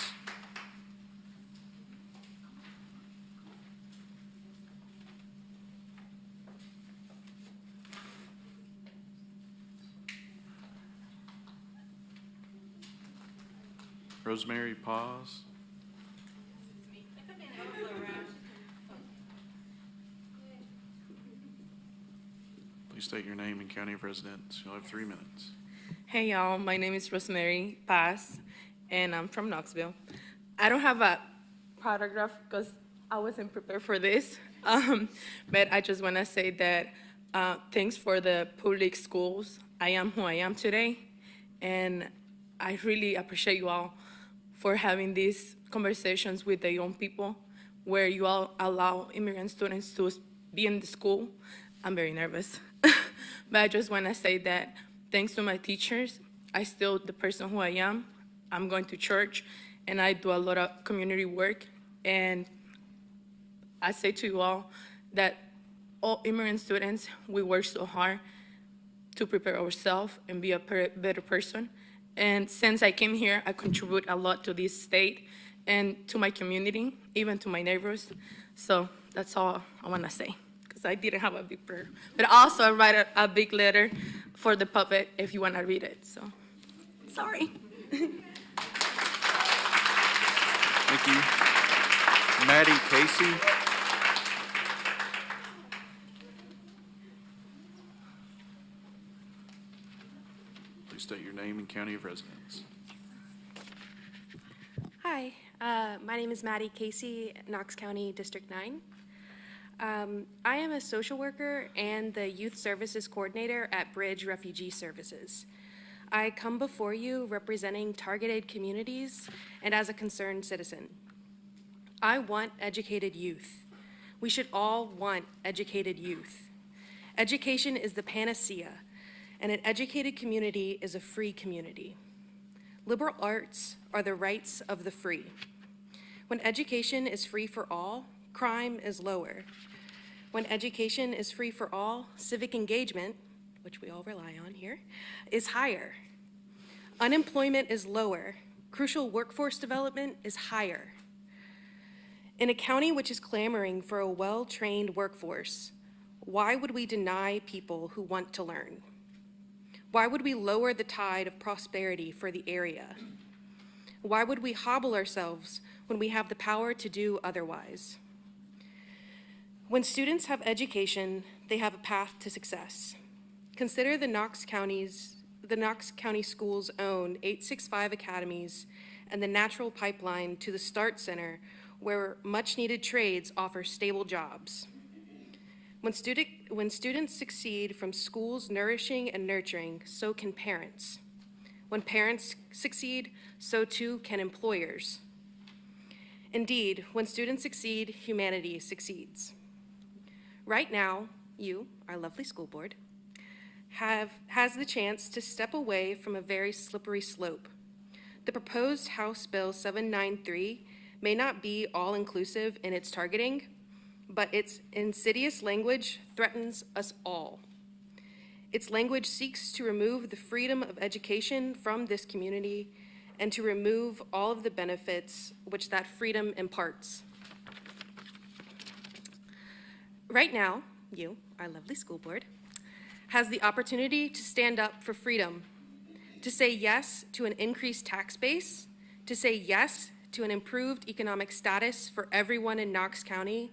Rosemary Paz. Please state your name and county of residence. You'll have 3 minutes. Hey y'all, my name is Rosemary Paz, and I'm from Knoxville. I don't have a paragraph because I wasn't prepared for this, but I just want to say that thanks for the public schools. I am who I am today, and I really appreciate you all for having these conversations with the young people where you all allow immigrant students to be in the school. I'm very nervous, but I just want to say that thanks to my teachers, I still the person who I am. I'm going to church, and I do a lot of community work. And I say to you all that all immigrant students, we work so hard to prepare ourselves and be a better person. And since I came here, I contribute a lot to this state and to my community, even to my neighbors. So that's all I want to say, because I didn't have a big prayer. But also, I write a big letter for the puppet if you want to read it. So, sorry. Thank you. Maddie Casey. Please state your name and county of residence. Hi, my name is Maddie Casey, Knox County District 9. I am a social worker and the Youth Services Coordinator at Bridge Refugee Services. I come before you representing targeted communities and as a concerned citizen. I want educated youth. We should all want educated youth. Education is the panacea, and an educated community is a free community. Liberal arts are the rights of the free. When education is free for all, crime is lower. When education is free for all, civic engagement, which we all rely on here, is higher. Unemployment is lower. Crucial workforce development is higher. In a county which is clamoring for a well-trained workforce, why would we deny people who want to learn? Why would we lower the tide of prosperity for the area? Why would we hobble ourselves when we have the power to do otherwise? When students have education, they have a path to success. Consider the Knox County Schools' own 865 academies and the natural pipeline to the START Center, where much-needed trades offer stable jobs. When students succeed from schools nourishing and nurturing, so can parents. When parents succeed, so too can employers. Indeed, when students succeed, humanity succeeds. Right now, you, our lovely school board, has the chance to step away from a very slippery slope. The proposed House Bill 793 may not be all-inclusive in its targeting, but its insidious language threatens us all. Its language seeks to remove the freedom of education from this community and to remove all of the benefits which that freedom imparts. Right now, you, our lovely school board, has the opportunity to stand up for freedom, to say yes to an increased tax base, to say yes to an improved economic status for everyone in Knox County,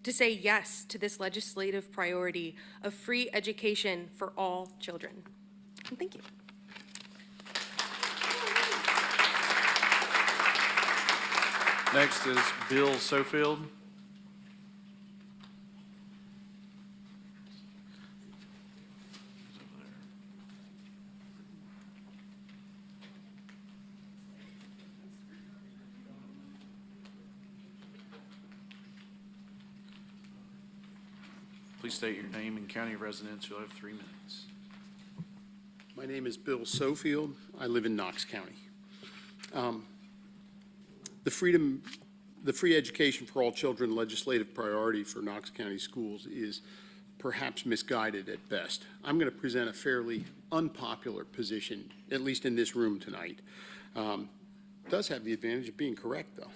to say yes to this legislative priority of free education for all children. And thank you. Next is Bill Sofield. Please state your name and county residence. You'll have 3 minutes. My name is Bill Sofield. I live in Knox County. The free education for all children legislative priority for Knox County schools is perhaps misguided at best. I'm going to present a fairly unpopular position, at least in this room tonight. Does have the advantage of being correct, though.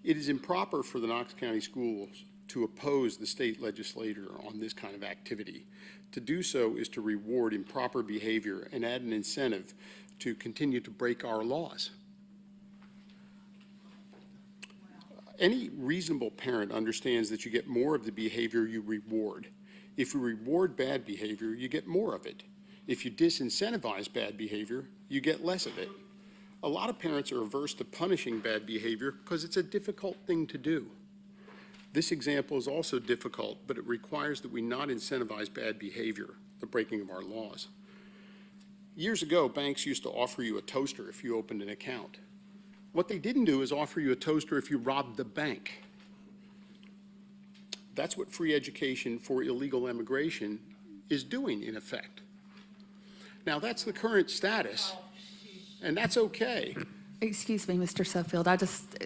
It is improper for the Knox County schools to oppose the state legislature on this kind of activity. To do so is to reward improper behavior and add an incentive to continue to break our laws. Any reasonable parent understands that you get more of the behavior you reward. If you reward bad behavior, you get more of it. If you disincentivize bad behavior, you get less of it. A lot of parents are averse to punishing bad behavior because it's a difficult thing to do. This example is also difficult, but it requires that we not incentivize bad behavior, the breaking of our laws. Years ago, banks used to offer you a toaster if you opened an account. What they didn't do is offer you a toaster if you robbed the bank. That's what free education for illegal immigration is doing, in effect. Now, that's the current status, and that's okay. Excuse me, Mr. Suffield,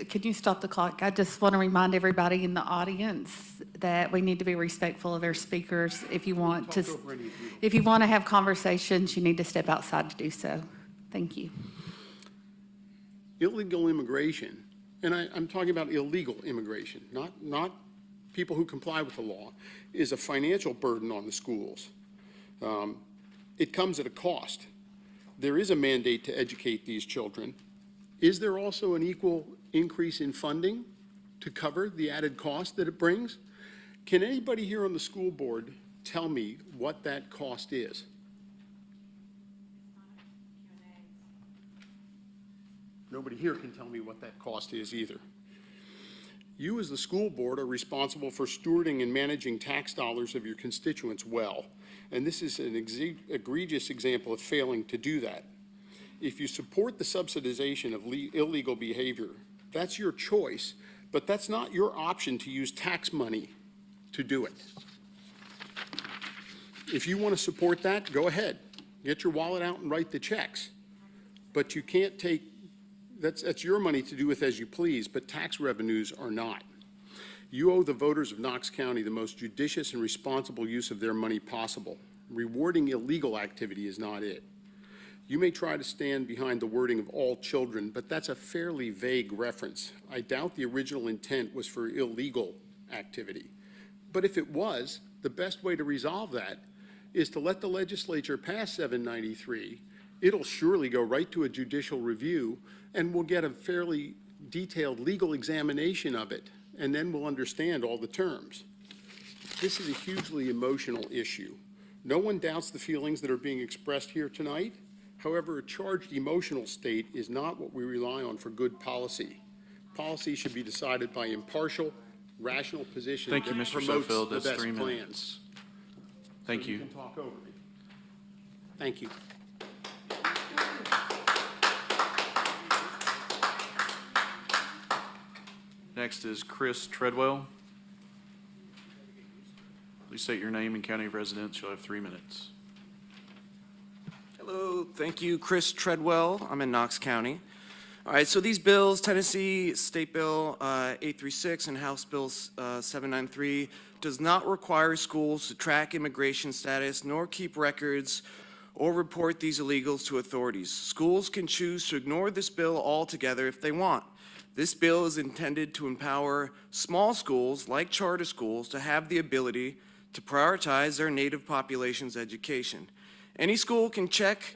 can you stop the clock? I just want to remind everybody in the audience that we need to be respectful of our speakers. If you want to have conversations, you need to step outside to do so. Thank you. Illegal immigration, and I'm talking about illegal immigration, not people who comply with the law, is a financial burden on the schools. It comes at a cost. There is a mandate to educate these children. Is there also an equal increase in funding to cover the added cost that it brings? Can anybody here on the school board tell me what that cost is? Nobody here can tell me what that cost is either. You as the school board are responsible for stewarding and managing tax dollars of your constituents well, and this is an egregious example of failing to do that. If you support the subsidization of illegal behavior, that's your choice, but that's not your option to use tax money to do it. If you want to support that, go ahead. Get your wallet out and write the checks. But you can't take, that's your money to do with as you please, but tax revenues are not. You owe the voters of Knox County the most judicious and responsible use of their money possible. Rewarding illegal activity is not it. You may try to stand behind the wording of all children, but that's a fairly vague reference. I doubt the original intent was for illegal activity. But if it was, the best way to resolve that is to let the legislature pass 793. It'll surely go right to a judicial review, and we'll get a fairly detailed legal examination of it, and then we'll understand all the terms. This is a hugely emotional issue. No one doubts the feelings that are being expressed here tonight. However, a charged emotional state is not what we rely on for good policy. Policy should be decided by impartial, rational positions that promotes the best plans. Thank you. You can talk over me. Thank you. Next is Chris Treadwell. Please state your name and county of residence. You'll have 3 minutes. Hello, thank you, Chris Treadwell. I'm in Knox County. All right, so these bills, Tennessee State Bill 836 and House Bill 793, does not require schools to track immigration status nor keep records or report these illegals to authorities. Schools can choose to ignore this bill altogether if they want. This bill is intended to empower small schools, like charter schools, to have the ability to prioritize their native population's education. Any school can check.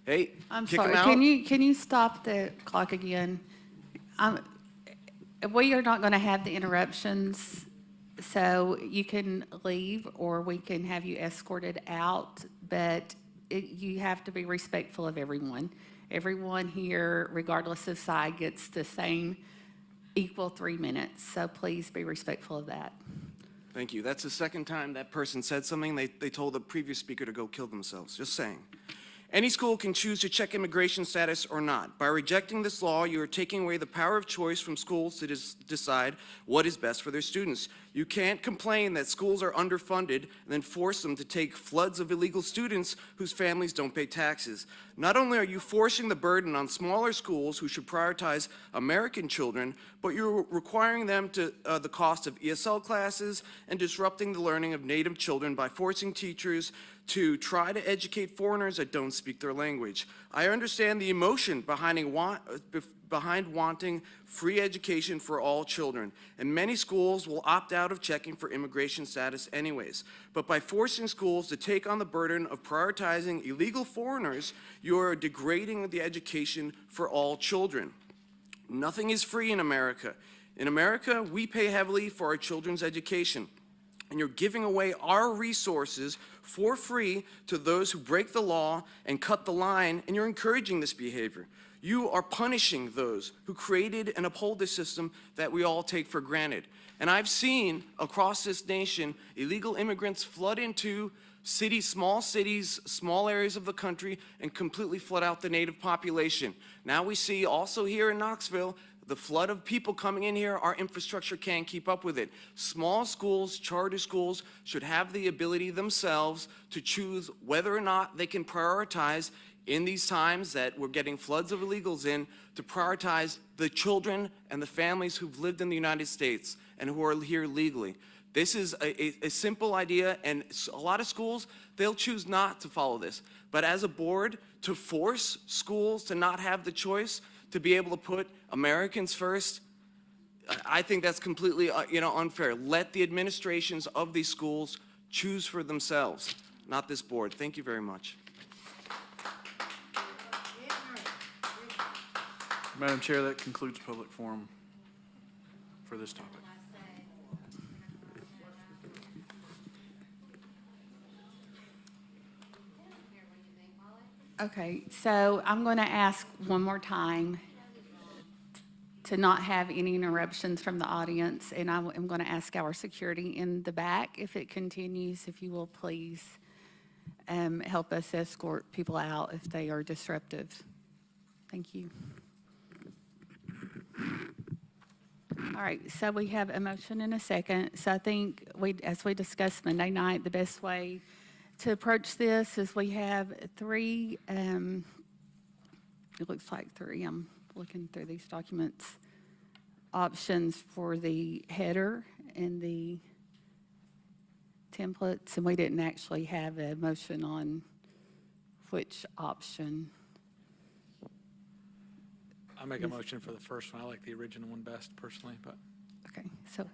Hey, I'm kick 'em sorry, out. can you stop the clock again? We are not going to have the interruptions, so you can leave or we can have you escorted out, but you have to be respectful of everyone. Everyone here, regardless of side, gets the same equal 3 minutes, so please be respectful of that. Thank you. That's the second time that person said something. They told the previous speaker to go kill themselves. Just saying. Any school can choose to check immigration status or not. By rejecting this law, you are taking away the power of choice from schools to decide what is best for their students. You can't complain that schools are underfunded and then force them to take floods of illegal students whose families don't pay taxes. Not only are you forcing the burden on smaller schools who should prioritize American children, but you're requiring them to the cost of ESL classes and disrupting the learning of Native children by forcing teachers to try to educate foreigners that don't speak their language. I understand the emotion behind wanting free education for all children, and many schools will opt out of checking for immigration status anyways. But by forcing schools to take on the burden of prioritizing illegal foreigners, you are degrading the education for all children. Nothing is free in America. In America, we pay heavily for our children's education, and you're giving away our resources for free to those who break the law and cut the line, and you're encouraging this behavior. You are punishing those who created and uphold this system that we all take for granted. And I've seen across this nation illegal immigrants flood into cities, small areas of the country, and completely flood out the native population. Now we see also here in Knoxville the flood of people coming in here. Our infrastructure can't keep up with it. Small schools, charter schools should have the ability themselves to choose whether or not they can prioritize in these times that we're getting floods of illegals in, to prioritize the children and the families who've lived in the United States and who are here legally. This is a simple idea, and a lot of schools, they'll choose not to follow this. But as a board, to force schools to not have the choice to be able to put Americans first, I think that's completely unfair. Let the administrations of these schools choose for themselves, not this board. Thank you very much. Madam Chair, that concludes public forum for this topic. Okay, so I'm going to ask one more time to not have any interruptions from the audience, and I'm going to ask our security in the back, if it continues, if you will please help us escort people out if they are disruptive. Thank you. All right, so we have a motion and a second. So I think as we discussed Monday night, the best way to approach this is we have three, it looks like three, I'm looking through these documents, options for the header and the templates, and we didn't actually have a motion on which option. I'll make a motion for the first one. I like the original one best personally, but. Okay, so,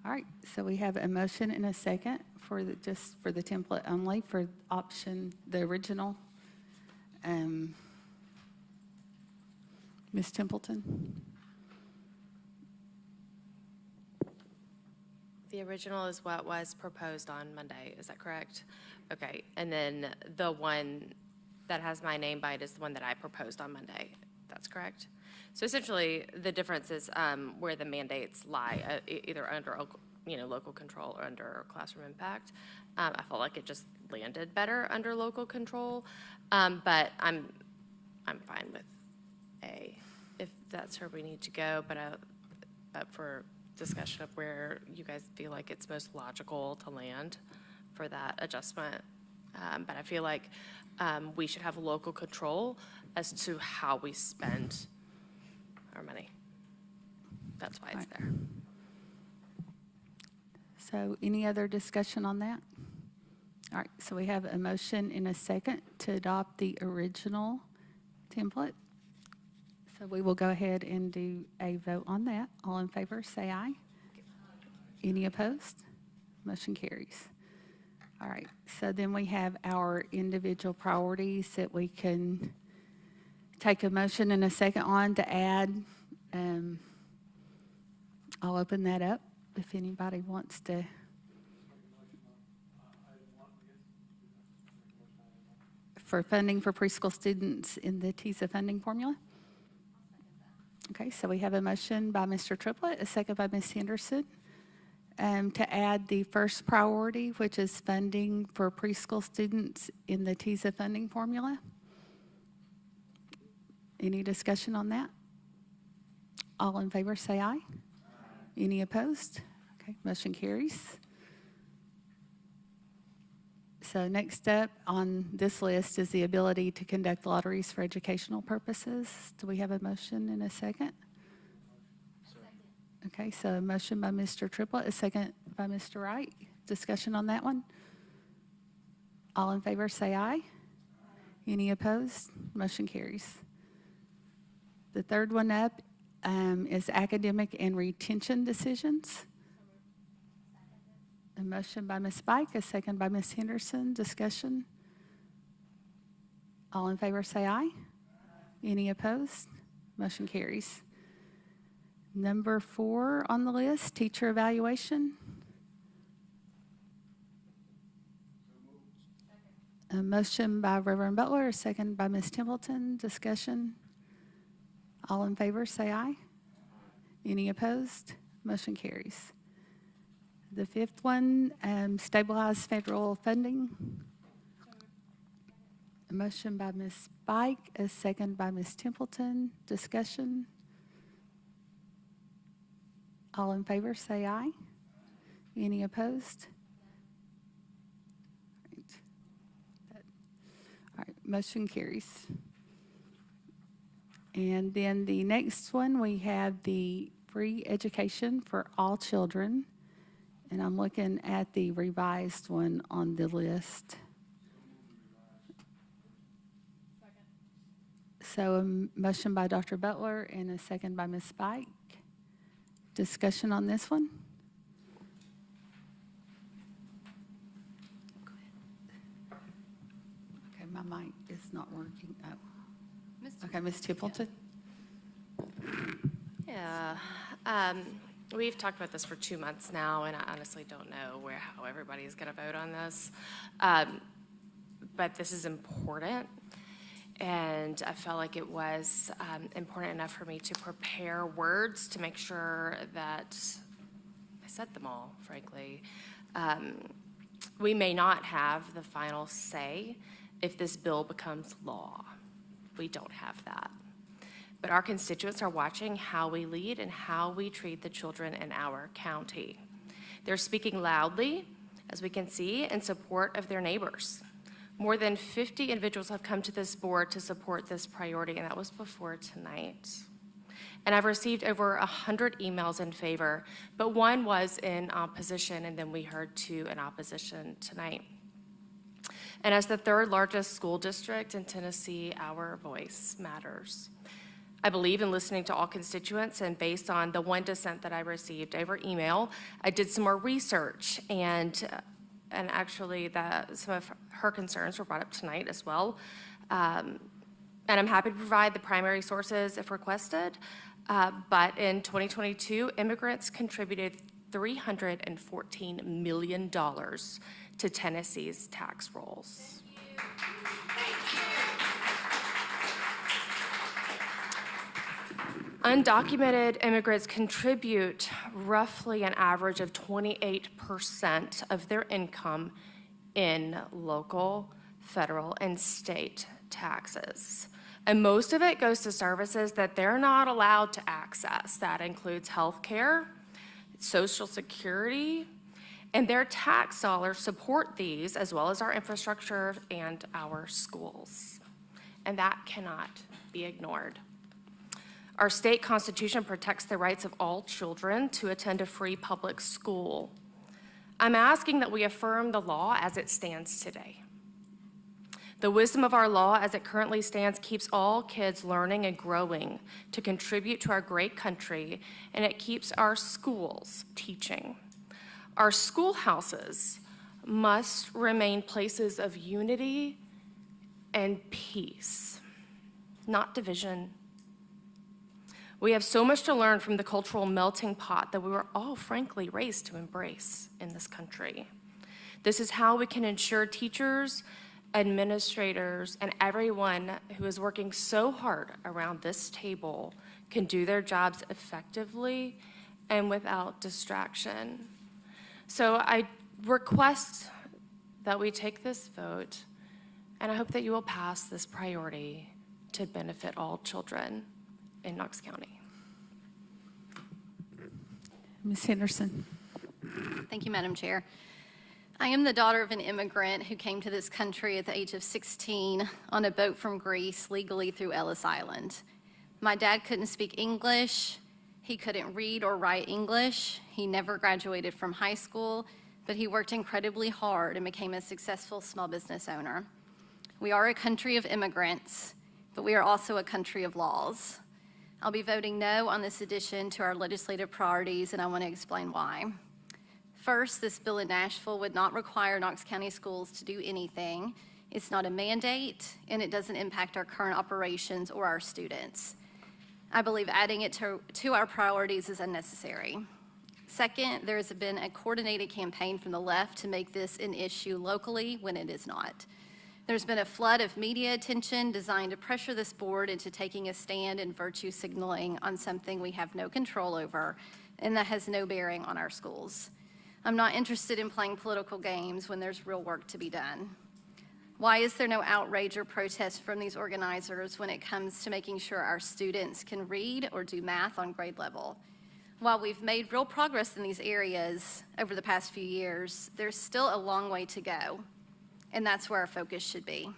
all right, so we have a motion and a second for just for the template only for option, the original. Ms. Templeton? The original is what was proposed on Monday, is that correct? Okay, and then the one that has my name by it is the one that I proposed on Monday. That's correct? So essentially, the difference is where the mandates lie, either under local control or under classroom impact. I felt like it just landed better under local control, but I'm fine with A, if that's where we need to go, but up for discussion of where you guys feel like it's most logical to land for that adjustment. But I feel like we should have local control as to how we spend our money. That's why it's there. So any other discussion on that? All right, so we have a motion and a second to adopt the original template. So we will go ahead and do a vote on that. All in favor, say aye. Any opposed? Motion carries. All right, so then we have our individual priorities that we can take a motion and a second on to add. I'll open that up if anybody wants to. For funding for preschool students in the TISA funding formula. Okay, so we have a motion by Mr. Triplett, a second by Ms. Henderson, to add the first priority, which is funding for preschool students in the TISA funding formula. Any discussion on that? All in favor, say aye. Any opposed? Okay, motion carries. So next up on this list is the ability to conduct lotteries for educational purposes. Do we have a motion and a second? Okay, so a motion by Mr. Triplett, a second by Mr. Wright. Discussion on that one? All in favor, say aye. Any opposed? Motion carries. The third one up is academic and retention decisions. A motion by Ms. Spike, a second by Ms. Henderson. Discussion? All in favor, say aye. Any opposed? Motion carries. Number 4 on the list, teacher evaluation. A motion by Reverend Butler, a second by Ms. Templeton. Discussion? All in favor, say aye. Any opposed? Motion carries. The 5th one, stabilize federal funding. A motion by Ms. Spike, a second by Ms. Templeton. Discussion? All in favor, say aye. Any opposed? All right, motion carries. And then the next one, we have the free education for all children. And I'm looking at the revised one on the list. So a motion by Dr. Butler and a second by Ms. Spike. Discussion on this one? Okay, my mic is not working. Oh. Okay, Ms. Templeton? Yeah. We've talked about this for 2 months now, and I honestly don't know how everybody is going to vote on this. But this is important, and I felt like it was important enough for me to prepare words to make sure that I said them all, frankly. We may not have the final say if this bill becomes law. We don't have that. But our constituents are watching how we lead and how we treat the children in our county. They're speaking loudly, as we can see, in support of their neighbors. More than 50 individuals have come to this board to support this priority, and that was before tonight. And I've received over 100 emails in favor, but one was in opposition, and then we heard 2 in opposition tonight. And as the 3rd largest school district in Tennessee, our voice matters. I believe in listening to all constituents, and based on the 1 dissent that I received over email, I did some more research, and actually some of her concerns were brought up tonight as well. And I'm happy to provide the primary sources if requested, but in 2022, immigrants contributed $314 million to Tennessee's tax rolls. Undocumented immigrants contribute roughly an average of 28% of their income in local, federal, and state taxes. And most of it goes to services that they're not allowed to access. That includes health care, Social Security, And their tax dollars support these as well as our infrastructure and our schools. And that cannot be ignored. Our state constitution protects the rights of all children to attend a free public school. I'm asking that we affirm the law as it stands today. The wisdom of our law as it currently stands keeps all kids learning and growing to contribute to our great country, and it keeps our schools teaching. Our schoolhouses must remain places of unity and peace, not division. We have so much to learn from the cultural melting pot that we were all frankly raised to embrace in this country. This is how we can ensure teachers, administrators, and everyone who is working so hard around this table can do their jobs effectively and without distraction. So I request that we take this vote, and I hope that you will pass this priority to benefit all children in Knox County. Ms. Henderson. Thank you, Madam Chair. I am the daughter of an immigrant who came to this country at the age of 16 on a boat from Greece legally through Ellis Island. My dad couldn't speak English. He couldn't read or write English. He never graduated from high school, but he worked incredibly hard and became a successful small business owner. We are a country of immigrants, but we are also a country of laws. I'll be voting no on this addition to our legislative priorities, and I want to explain why. First, this bill in Nashville would not require Knox County schools to do anything. It's not a mandate, and it doesn't impact our current operations or our students. I believe adding it to our priorities is unnecessary. Second, there has been a coordinated campaign from the left to make this an issue locally when it is not. There's been a flood of media attention designed to pressure this board into taking a stand and virtue signaling on something we have no control over and that has no bearing on our schools. I'm not interested in playing political games when there's real work to be done. Why is there no outrage or protest from these organizers when it comes to making sure our students can read or do math on grade level? While we've made real progress in these areas over the past few years, there's still a long way to go, and that's where our focus should be.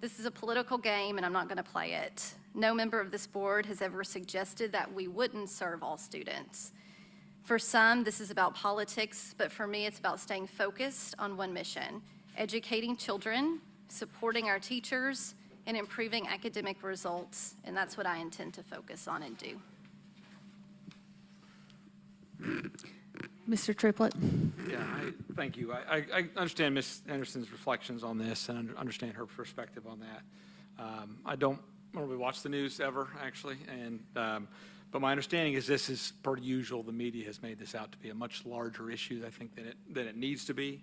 This is a political game, and I'm not going to play it. No member of this board has ever suggested that we wouldn't serve all students. For some, this is about politics, but for me, it's about staying focused on one mission: educating children, supporting our teachers, and improving academic results, and that's what I intend to focus on and do. Mr. Triplett. Yeah, thank you. I understand Ms. Henderson's reflections on this and understand her perspective on that. I don't normally watch the news ever, actually, but my understanding is this is per usual. The media has made this out to be a much larger issue, I think, than it needs to be.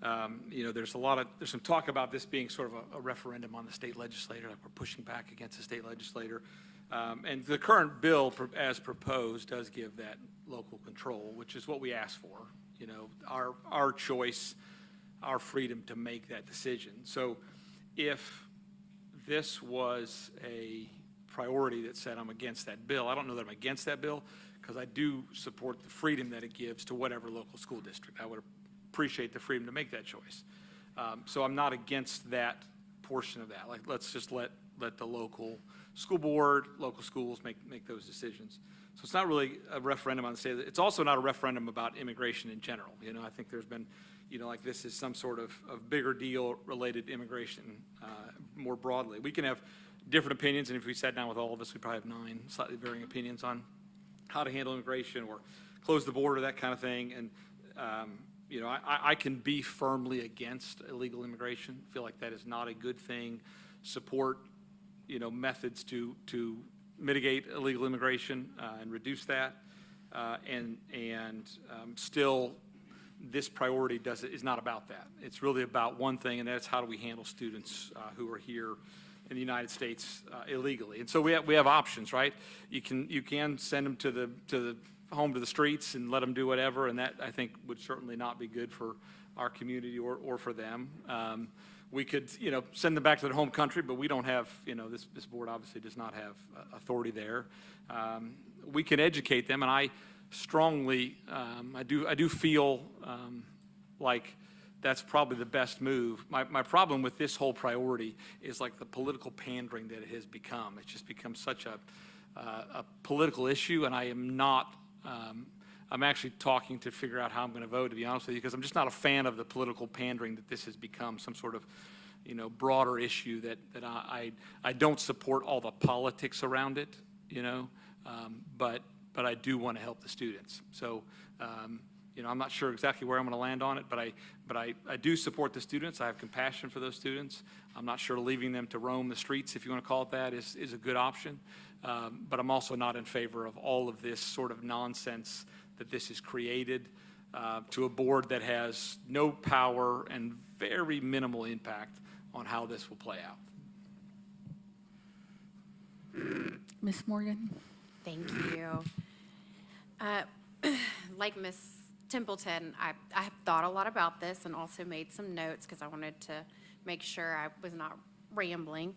There's some talk about this being sort of a referendum on the state legislature, like we're pushing back against the state legislator. And the current bill, as proposed, does give that local control, which is what we asked for. Our choice, our freedom to make that decision. So if this was a priority that said I'm against that bill, I don't know that I'm against that bill, because I do support the freedom that it gives to whatever local school district. I would appreciate the freedom to make that choice. So I'm not against that portion of that. Like, let's just let the local school board, local schools make those decisions. So it's not really a referendum on the state. It's also not a referendum about immigration in general. I think there's been, like this is some sort of bigger deal related to immigration more broadly. We can have different opinions, and if we sat down with all of us, we'd probably have 9 slightly varying opinions on how to handle immigration or close the border, that kind of thing. And I can be firmly against illegal immigration. Feel like that is not a good thing. Support, methods to mitigate illegal immigration and reduce that. Still, this priority is not about that. It's really about one thing, and that's how do we handle students who are here in the United States illegally. And so we have options, right? You can send them to the home to the streets and let them do whatever, and that, I think, would certainly not be good for our community or for them. We could, send them back to their home country, but we don't have, this board obviously does not have authority there. We can educate them, and I strongly, I do feel like that's probably the best move. My problem with this whole priority is like the political pandering that it has become. It's just become such a political issue, and I am not, I'm actually talking to figure out how I'm going to vote, to be honest with you, because I'm just not a fan of the political pandering that this has become, some sort of, you know, broader issue that I don't support all the politics around it, you know, but I do want to help the students. So, you know, I'm not sure exactly where I'm going to land on it, but I do support the students. I have compassion for those students. I'm not sure leaving them to roam the streets, if you want to call it that, is a good option. But I'm also not in favor of all of this sort of nonsense that this has created to a board that has no power and very minimal impact on how this will play out. Ms. Morgan? Thank you. Like Ms. Templeton, I have thought a lot about this and also made some notes because I wanted to make sure I was not rambling.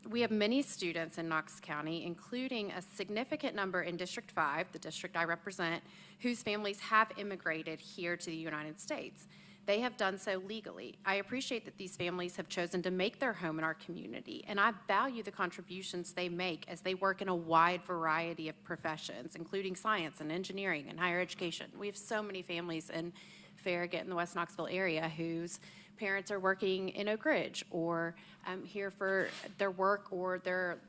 We have many students in Knox County, including a significant number in District 5, the district I represent, whose families have immigrated here to the United States. They have done so legally. I appreciate that these families have chosen to make their home in our community, and I value the contributions they make as they work in a wide variety of professions, including science and engineering and higher education. We have so many families in Farragut in the West Knoxville area whose parents are working in Oak Ridge or here for their work or their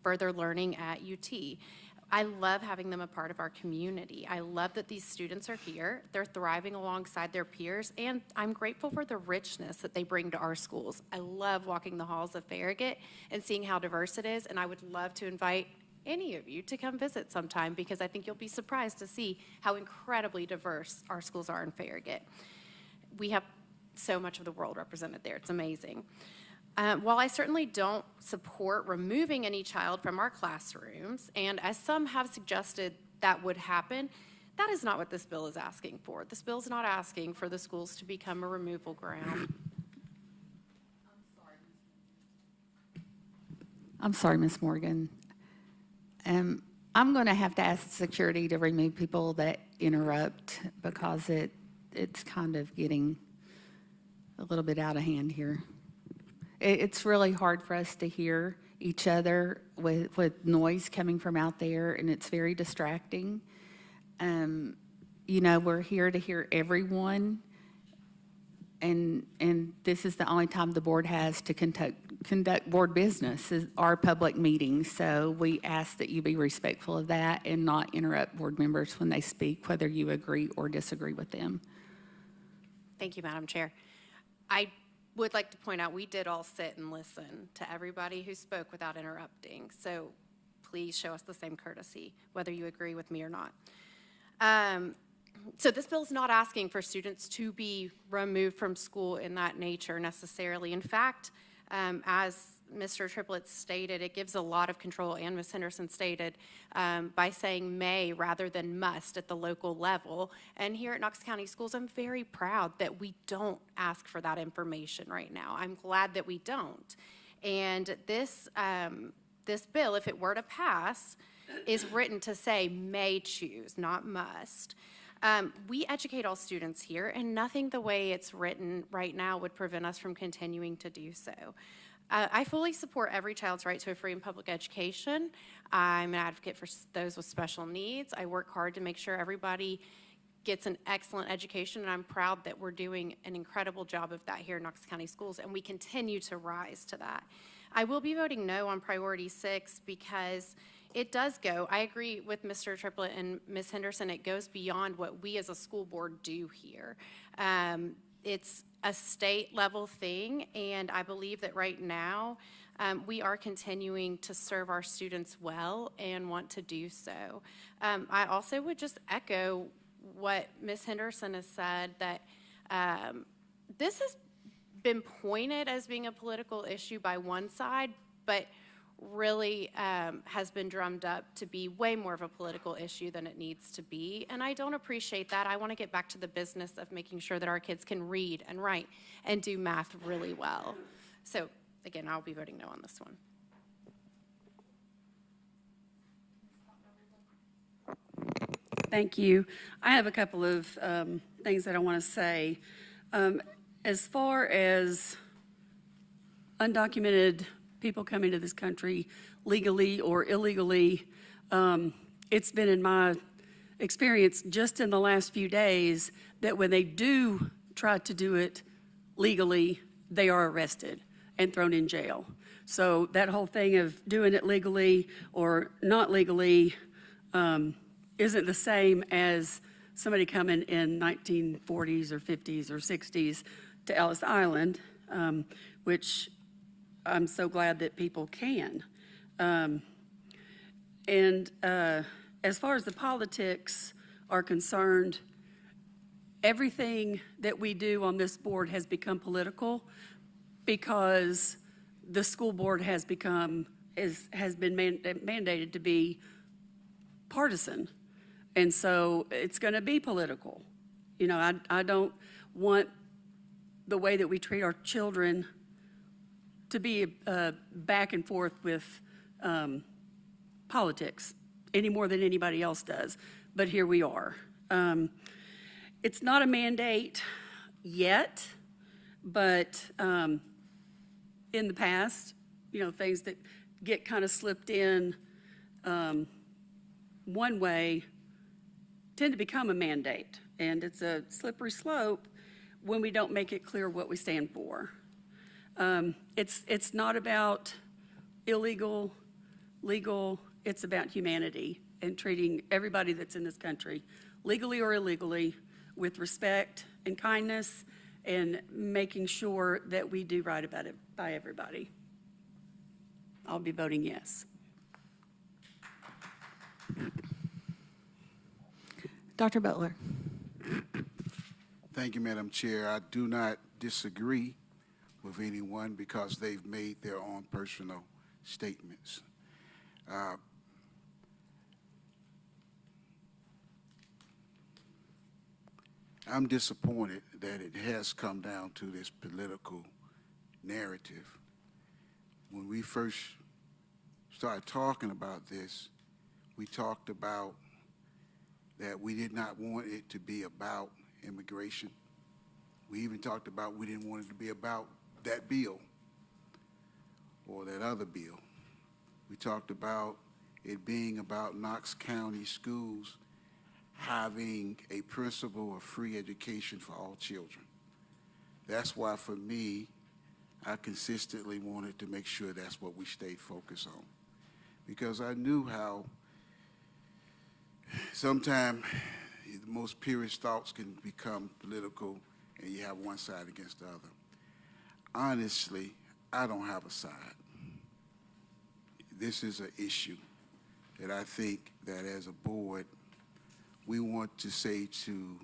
further learning at UT. I love having them a part of our community. I love that these students are here. They're thriving alongside their peers, and I'm grateful for the richness that they bring to our schools. I love walking the halls of Farragut and seeing how diverse it is, and I would love to invite any of you to come visit sometime because I think you'll be surprised to see how incredibly diverse our schools are in Farragut. We have so much of the world represented there. It's amazing. While I certainly don't support removing any child from our classrooms, and as some have suggested that would happen, that is not what this bill is asking for. This bill is not asking for the schools to become a removal ground. I'm sorry, Ms. Morgan. I'm going to have to ask security to remove people that interrupt because it's kind of getting a little bit out of hand here. It's really hard for us to hear each other with noise coming from out there, and it's very distracting. You know, we're here to hear everyone, and this is the only time the board has to conduct board business, is our public meetings. So we ask that you be respectful of that and not interrupt board members when they speak, whether you agree or disagree with them. Thank you, Madam Chair. I would like to point out we did all sit and listen to everybody who spoke without interrupting. So please show us the same courtesy, whether you agree with me or not. So this bill is not asking for students to be removed from school in that nature necessarily. In fact, as Mr. Triplett stated, it gives a lot of control, and Ms. Henderson stated, by saying may rather than must at the local level. And here at Knox County Schools, I'm very proud that we don't ask for that information right now. I'm glad that we don't. And this bill, if it were to pass, is written to say may choose, not must. We educate all students here, and nothing the way it's written right now would prevent us from continuing to do so. I fully support every child's right to a free and public education. I'm an advocate for those with special needs. I work hard to make sure everybody gets an excellent education, and I'm proud that we're doing an incredible job of that here in Knox County Schools, and we continue to rise to that. I will be voting no on priority 6 because it does go, I agree with Mr. Triplett and Ms. Henderson, it goes beyond what we as a school board do here. It's a state level thing, and I believe that right now we are continuing to serve our students well and want to do so. I also would just echo what Ms. Henderson has said, that this has been pointed as being a political issue by one side, but really has been drummed up to be way more of a political issue than it needs to be. And I don't appreciate that. I want to get back to the business of making sure that our kids can read and write and do math really well. So again, I'll be voting no on this one. Thank you. I have a couple of things that I want to say. As far as undocumented people coming to this country legally or illegally, it's been in my experience just in the last few days that when they do try to do it legally, they are arrested and thrown in jail. So that whole thing of doing it legally or not legally isn't the same as somebody coming in 1940s or 50s or 60s to Ellis Island, which I'm so glad that people can. As far as the politics are concerned, everything that we do on this board has become political because the school board has been mandated to be partisan. And so it's going to be political. You know, I don't want the way that we treat our children to be back and forth with politics any more than anybody else does. But here we are. It's not a mandate yet, but in the past, you know, things that get kind of slipped in one way tend to become a mandate. And it's a slippery slope when we don't make it clear what we stand for. It's not about illegal, legal, it's about humanity and treating everybody that's in this country, legally or illegally, with respect and kindness and making sure that we do right about it by everybody. I'll be voting yes. Dr. Butler. Thank you, Madam Chair. I do not disagree with anyone because they've made their own personal statements. I'm disappointed that it has come down to this political narrative. When we first started talking about this, we talked about that we did not want it to be about immigration. We even talked about we didn't want it to be about that bill or that other bill. We talked about it being about Knox County schools having a principle of free education for all children. That's why, for me, I consistently wanted to make sure that's what we stayed focused on. Because I knew how sometimes the most purest thoughts can become political and you have one side against the other. Honestly, I don't have a side. This is an issue that I think that as a board, we want to say to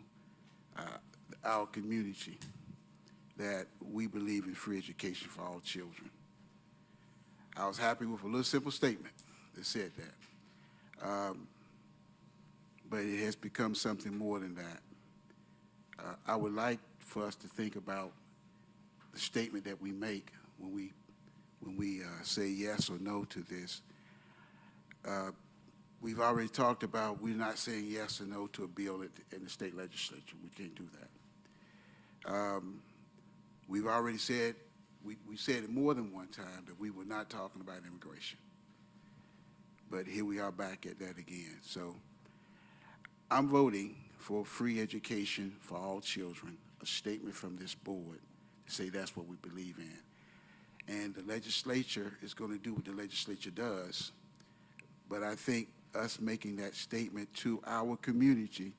our community that we believe in free education for all children. I was happy with a little simple statement that said that. But it has become something more than that. I would like for us to think about the statement that we make when we say yes or no to this. We've already talked about we're not saying yes or no to a bill in the state legislature. We can't do that. We've already said, we said it more than one time that we were not talking about immigration. But here we are back at that again. So I'm voting for free education for all children, a statement from this board to say that's what we believe in. And the legislature is going to do what the legislature does. But I think us making that statement to our community,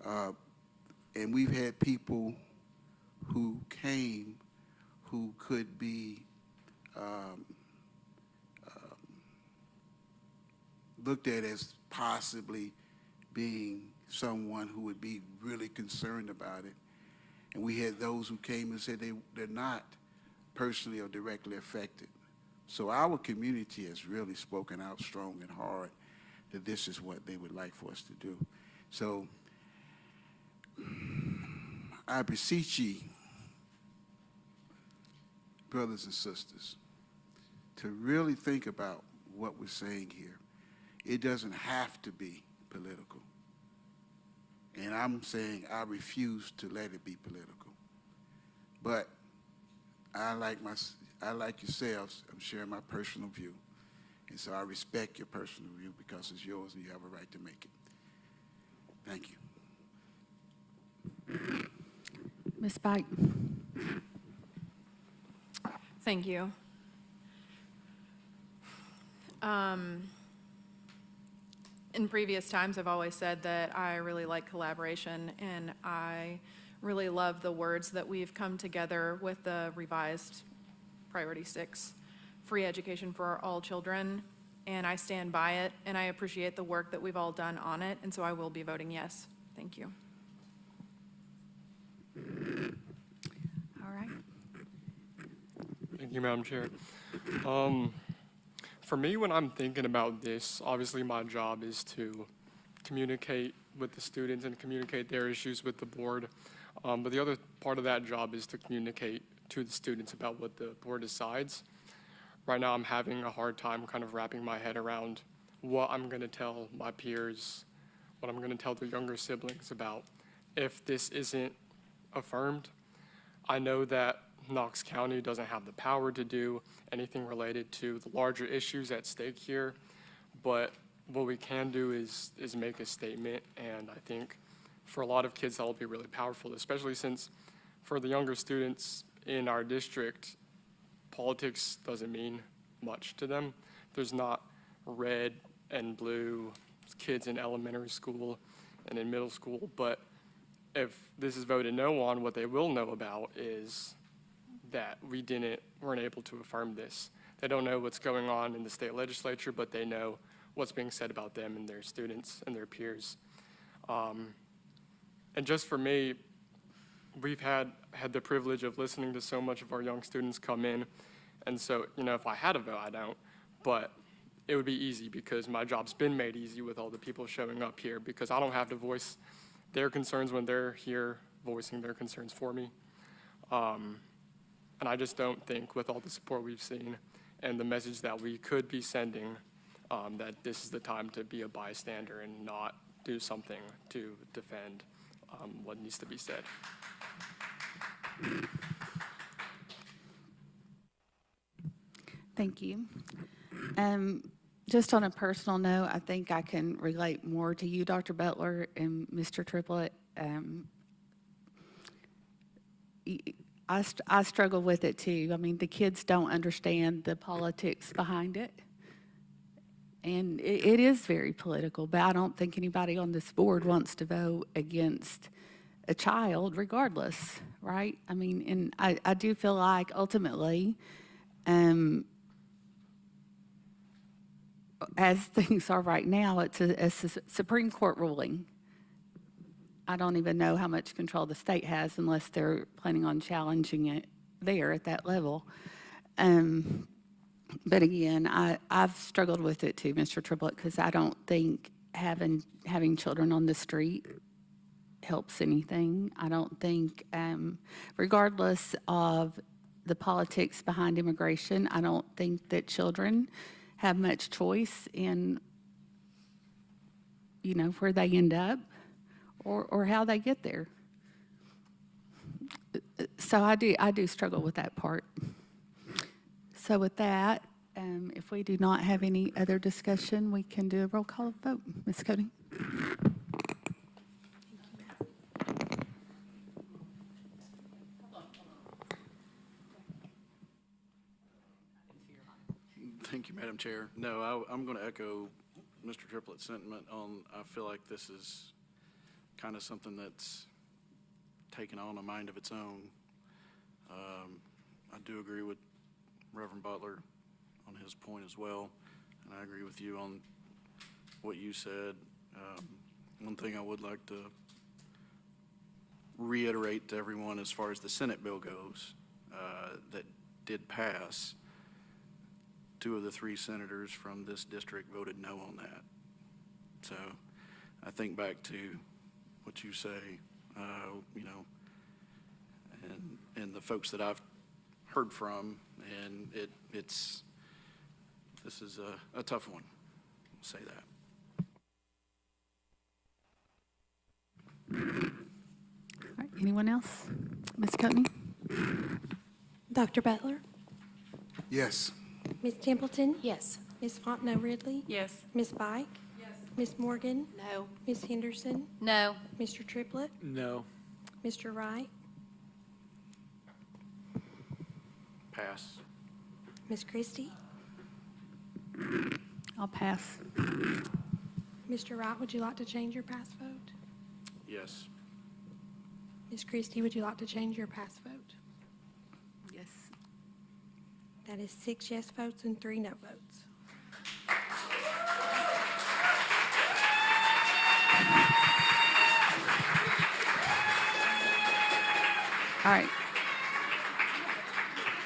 and we've had people who came who could be looked at as possibly being someone who would be really concerned about it. And we had those who came and said they're not personally or directly affected. So our community has really spoken out strong and hard that this is what they would like for us to do. So I beseech ye, brothers and sisters, to really think about what we're saying here. It doesn't have to be political. And I'm saying I refuse to let it be political. But I like yourselves, I'm sharing my personal view. And so I respect your personal view because it's yours and you have a right to make it. Thank you. Ms. Spike? Thank you. In previous times, I've always said that I really like collaboration, and I really love the words that we've come together with the revised Priority 6, free education for all children, and I stand by it, and I appreciate the work that we've all done on it, and so I will be voting yes. Thank you. All right. Thank you, Madam Chair. For me, when I'm thinking about this, obviously my job is to communicate with the students and communicate their issues with the board. But the other part of that job is to communicate to the students about what the board decides. Right now, I'm having a hard time kind of wrapping my head around what I'm going to tell my peers, what I'm going to tell their younger siblings about if this isn't affirmed. I know that Knox County doesn't have the power to do anything related to the larger issues at stake here, but what we can do is make a statement, and I think for a lot of kids that will be really powerful, especially since for the younger students in our district, politics doesn't mean much to them. There's not red and blue kids in elementary school and in middle school, but if this is voted no on, what they will know about is that we weren't able to affirm this. They don't know what's going on in the state legislature, but they know what's being said about them and their students and their peers. And just for me, we've had the privilege of listening to so much of our young students come in. And so, if I had a vote, I don't, but it would be easy because my job's been made easy with all the people showing up here because I don't have to voice their concerns when they're here voicing their concerns for me. And I just don't think with all the support we've seen and the message that we could be sending, that this is the time to be a bystander and not do something to defend what needs to be said. Thank you. Just on a personal note, I think I can relate more to you, Dr. Butler and Mr. Triplett. I struggle with it too. I mean, the kids don't understand the politics behind it. And it is very political, but I don't think anybody on this board wants to vote against a child regardless, right? I mean, and I do feel like ultimately, as things are right now, it's a Supreme Court ruling. I don't even know how much control the state has unless they're planning on challenging it there at that level. But again, I've struggled with it too, Mr. Triplett, because I don't think having children on the street helps anything. I don't think, regardless of the politics behind immigration, I don't think that children have much choice in, where they end up or how they get there. So I do struggle with that part. So with that, if we do not have any other discussion, we can do a roll call vote. Ms. Cody? Thank you, Madam Chair. No, I'm going to echo Mr. Triplett's sentiment on, I feel like this is kind of something that's taken on a mind of its own. I do agree with Reverend Butler on his point as well, and I agree with you on what you said. One thing I would like to reiterate to everyone as far as the Senate bill goes that did pass, 2 of the 3 senators from this district voted no on that. So I think back to what you say, and the folks that I've heard from, and this is a tough one, I'll say that. All right, anyone else? Ms. Courtney? Dr. Butler? Yes. Ms. Templeton? Yes. Ms. Fontenot Ridley? Yes. Ms. Bike? Yes. Ms. Morgan? No. Ms. Henderson? No. Mr. Triplett? No. Mr. Wright? Pass. Ms. Christie? I'll pass. Mr. Wright, would you like to change your pass vote? Yes. Ms. Christie, would you like to change your pass vote? Yes. That is 6 yes votes and 3 no votes. All right.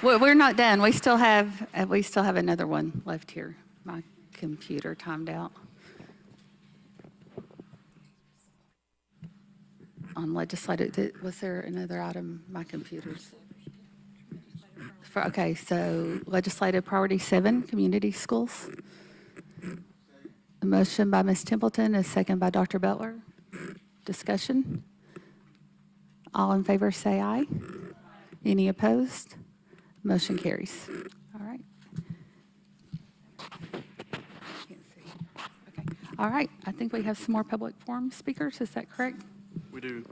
Well, we're not done. We still have another one left here. My computer timed out. On legislative, was there another item? My computer's. Okay, so legislative priority 7, community schools. A motion by Ms. Templeton, a second by Dr. Butler. Discussion? All in favor say aye. Any opposed? Motion carries. All right. Can't see. Okay. All right, I think we have some more public forum speakers, is that correct? We do,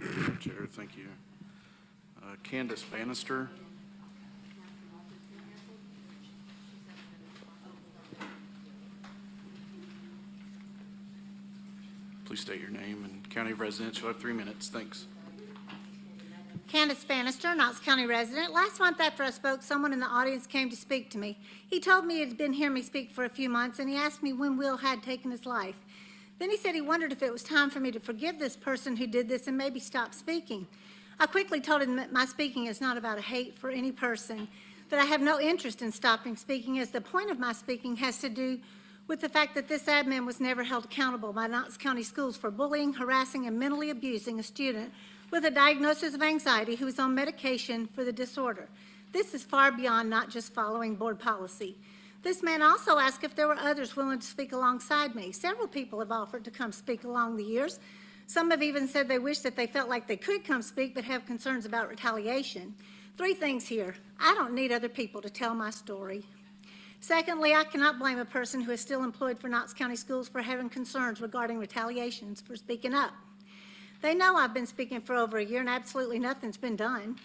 Chair, thank you. Candace Bannister. Please state your name and county of residence. You'll have 3 minutes. Thanks. Candace Bannister, Knox County resident. Last month after I spoke, someone in the audience came to speak to me. He told me he had been hearing me speak for a few months, and he asked me when Will had taken his life. Then he said he wondered if it was time for me to forgive this person who did this and maybe stop speaking. I quickly told him that my speaking is not about a hate for any person, that I have no interest in stopping speaking, as the point of my speaking has to do with the fact that this admin was never held accountable by Knox County Schools for bullying, harassing, and mentally abusing a student with a diagnosis of anxiety who is on medication for the disorder. This is far beyond not just following board policy. This man also asked if there were others willing to speak alongside me. Several people have offered to come speak along the years. Some have even said they wish that they felt like they could come speak but have concerns about retaliation. 3 things here. I don't need other people to tell my story. Secondly, I cannot blame a person who is still employed for Knox County Schools for having concerns regarding retaliations for speaking up. They know I've been speaking for over a year and absolutely nothing's been done.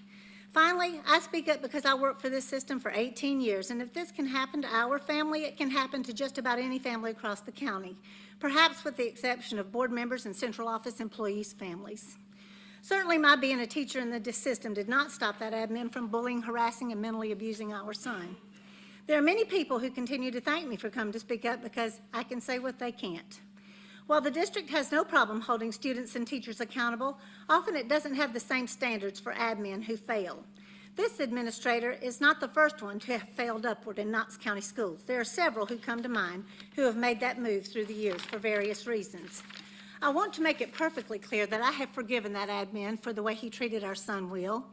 Finally, I speak up because I worked for this system for 18 years, and if this can happen to our family, it can happen to just about any family across the county, perhaps with the exception of board members and central office employees' families. Certainly, my being a teacher in the system did not stop that admin from bullying, harassing, and mentally abusing our son. There are many people who continue to thank me for coming to speak up because I can say what they can't. While the district has no problem holding students and teachers accountable, often it doesn't have the same standards for admin who fail. This administrator is not the first one to have failed upward in Knox County Schools. There are several who come to mind who have made that move through the years for various reasons. I want to make it perfectly clear that I have forgiven that admin for the way he treated our son, Will.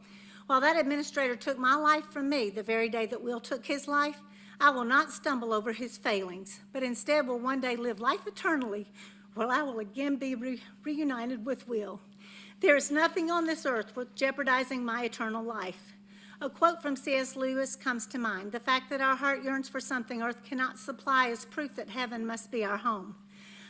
While that administrator took my life from me the very day that Will took his life, I will not stumble over his failings, but instead will one day live life eternally where I will again be reunited with Will. There is nothing on this earth worth jeopardizing my eternal life. A quote from C.S. Lewis comes to mind. The fact that our heart yearns for something earth cannot supply is proof that heaven must be our home.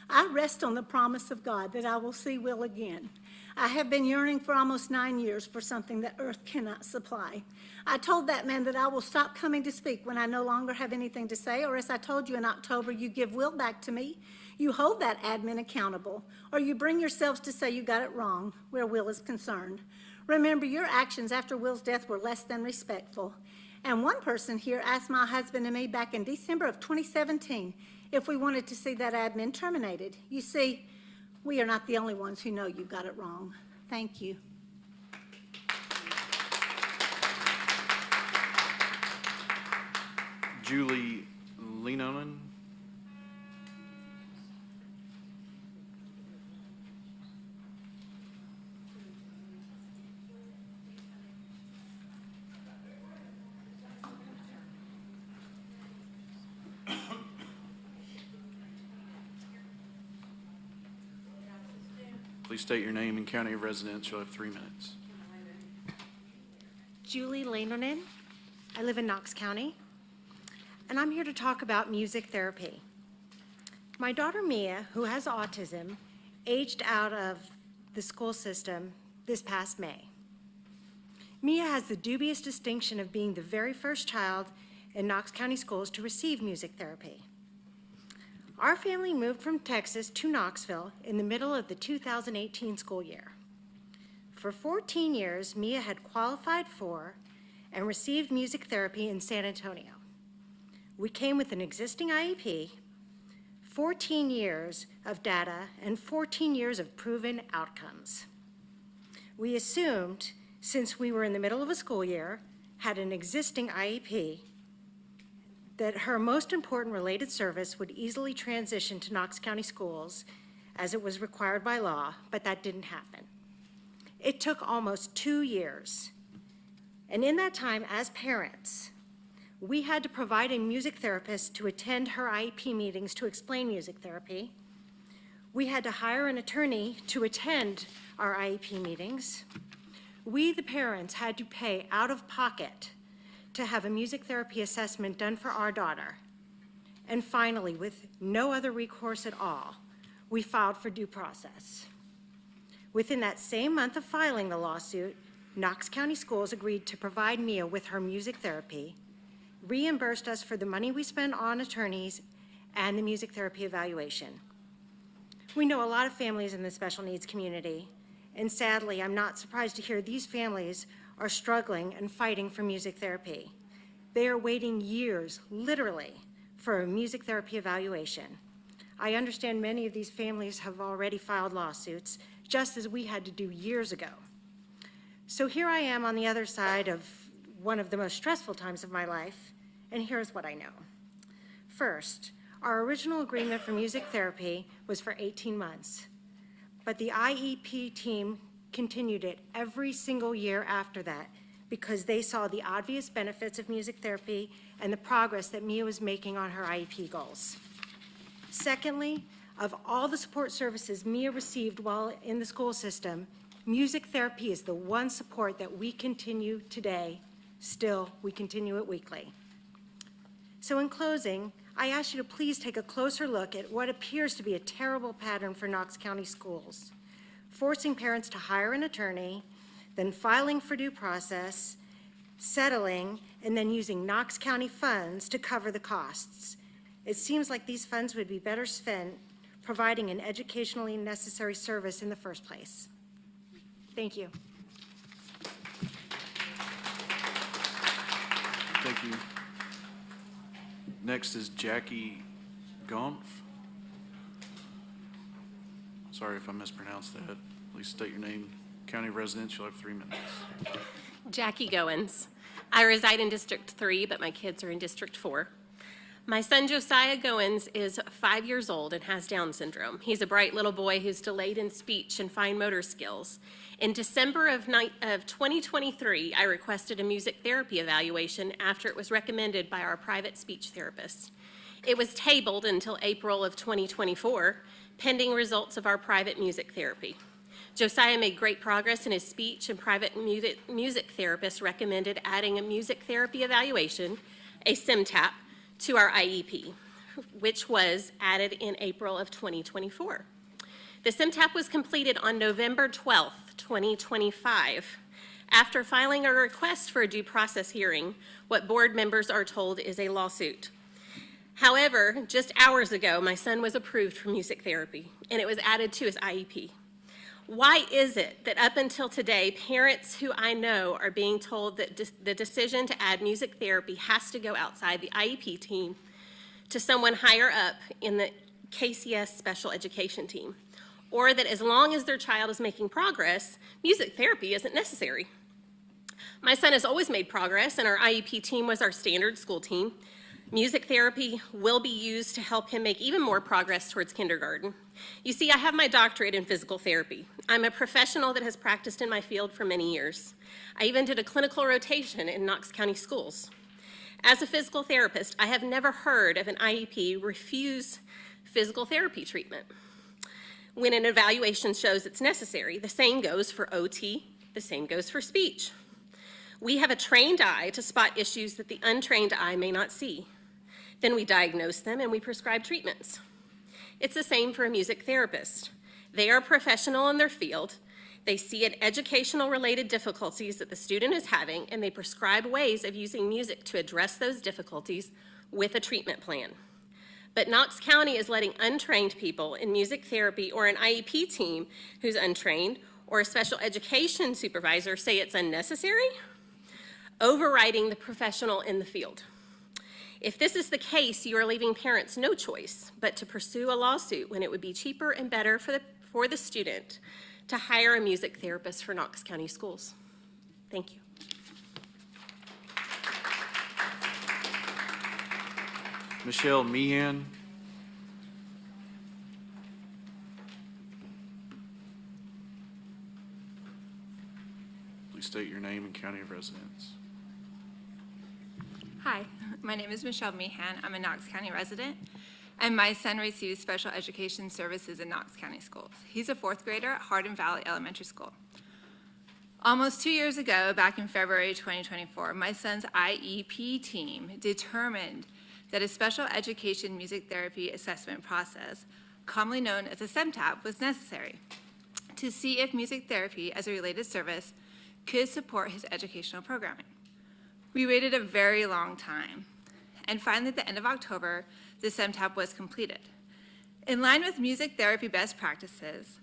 I rest on the promise of God that I will see Will again. I have been yearning for almost 9 years for something that earth cannot supply. I told that man that I will stop coming to speak when I no longer have anything to say, or as I told you in October, you give Will back to me, you hold that admin accountable, or you bring yourselves to say you got it wrong where Will is concerned. Remember, your actions after Will's death were less than respectful. And one person here asked my husband and me back in December of 2017 if we wanted to see that admin terminated. You see, we are not the only ones who know you got it wrong. Thank you. Julie Leinonen. Please state your name and county of residence. You'll have 3 minutes. Julie Leinonen. I live in Knox County, and I'm here to talk about music therapy. My daughter Mia, who has autism, aged out of the school system this past May. Mia has the dubious distinction of being the very first child in Knox County schools to receive music therapy. Our family moved from Texas to Knoxville in the middle of the 2018 school year. For 14 years, Mia had qualified for and received music therapy in San Antonio. We came with an existing IEP, 14 years of data, and 14 years of proven outcomes. We assumed, since we were in the middle of a school year, had an existing IEP, that her most important related service would easily transition to Knox County schools as it was required by law, but that didn't happen. It took almost 2 years. And in that time, as parents, we had to provide a music therapist to attend her IEP meetings to explain music therapy. We had to hire an attorney to attend our IEP meetings. We, the parents, had to pay out of pocket to have a music therapy assessment done for our daughter. And finally, with no other recourse at all, we filed for due process. Within that same month of filing the lawsuit, Knox County Schools agreed to provide Mia with her music therapy, reimbursed us for the money we spent on attorneys and the music therapy evaluation. We know a lot of families in the special needs community, and sadly, I'm not surprised to hear these families are struggling and fighting for music therapy. They are waiting years, literally, for a music therapy evaluation. I understand many of these families have already filed lawsuits, just as we had to do years ago. So here I am on the other side of one of the most stressful times of my life, and here's what I know. First, our original agreement for music therapy was for 18 months. But the IEP team continued it every single year after that because they saw the obvious benefits of music therapy and the progress that Mia was making on her IEP goals. Secondly, of all the support services Mia received while in the school system, music therapy is the one support that we continue today. Still, we continue it weekly. So in closing, I ask you to please take a closer look at what appears to be a terrible pattern for Knox County schools, forcing parents to hire an attorney, then filing for due process, settling, and then using Knox County funds to cover the costs. It seems like these funds would be better spent providing an educationally necessary service in the first place. Thank you. Thank you. Next is Jackie Gompf. Sorry if I mispronounced that. Please state your name, county residence. You'll have 3 minutes. Jackie Goins. I reside in District 3, but my kids are in District 4. My son Josiah Goins is 5 years old and has Down syndrome. He's a bright little boy who's delayed in speech and fine motor skills. In December of 2023, I requested a music therapy evaluation after it was recommended by our private speech therapist. It was tabled until April of 2024, pending results of our private music therapy. Josiah made great progress in his speech, and private music therapist recommended adding a music therapy evaluation, a SIMTAP, to our IEP, which was added in April of 2024. The SIMTAP was completed on November 12th, 2025. After filing a request for a due process hearing, what board members are told is a lawsuit. However, just hours ago, my son was approved for music therapy, and it was added to his IEP. Why is it that up until today, parents who I know are being told that the decision to add music therapy has to go outside the IEP team to someone higher up in the KCS special education team, or that as long as their child is making progress, music therapy isn't necessary? My son has always made progress, and our IEP team was our standard school team. Music therapy will be used to help him make even more progress towards kindergarten. You see, I have my doctorate in physical therapy. I'm a professional that has practiced in my field for many years. I even did a clinical rotation in Knox County schools. As a physical therapist, I have never heard of an IEP refuse physical therapy treatment. when an evaluation shows it's necessary. The same goes for OT, the same goes for speech. We have a trained eye to spot issues that the untrained eye may not see. Then we diagnose them and we prescribe treatments. It's the same for a music therapist. They are a professional in their field. They see an educational-related difficulties that the student is having, and they prescribe ways of using music to address those difficulties with a treatment plan. But Knox County is letting untrained people in music therapy or an IEP team who's untrained or a special education supervisor say it's unnecessary, overriding the professional in the field. If this is the case, you are leaving parents no choice but to pursue a lawsuit when it would be cheaper and better for the student to hire a music therapist for Knox County schools. Thank you. Michelle Meehan. Please state your name and county of residence. Hi, my name is Michelle Meehan. I'm a Knox County resident, and my son receives special education services in Knox County schools. He's a 4th grader at Hardin Valley Elementary School. Almost 2 years ago, back in February 2024, my son's IEP team determined that a special education music therapy assessment process, commonly known as a SEMTAP, was necessary to see if music therapy as a related service could support his educational programming. We waited a very long time, and finally at the end of October, the SEMTAP was completed. In line with music therapy best practices,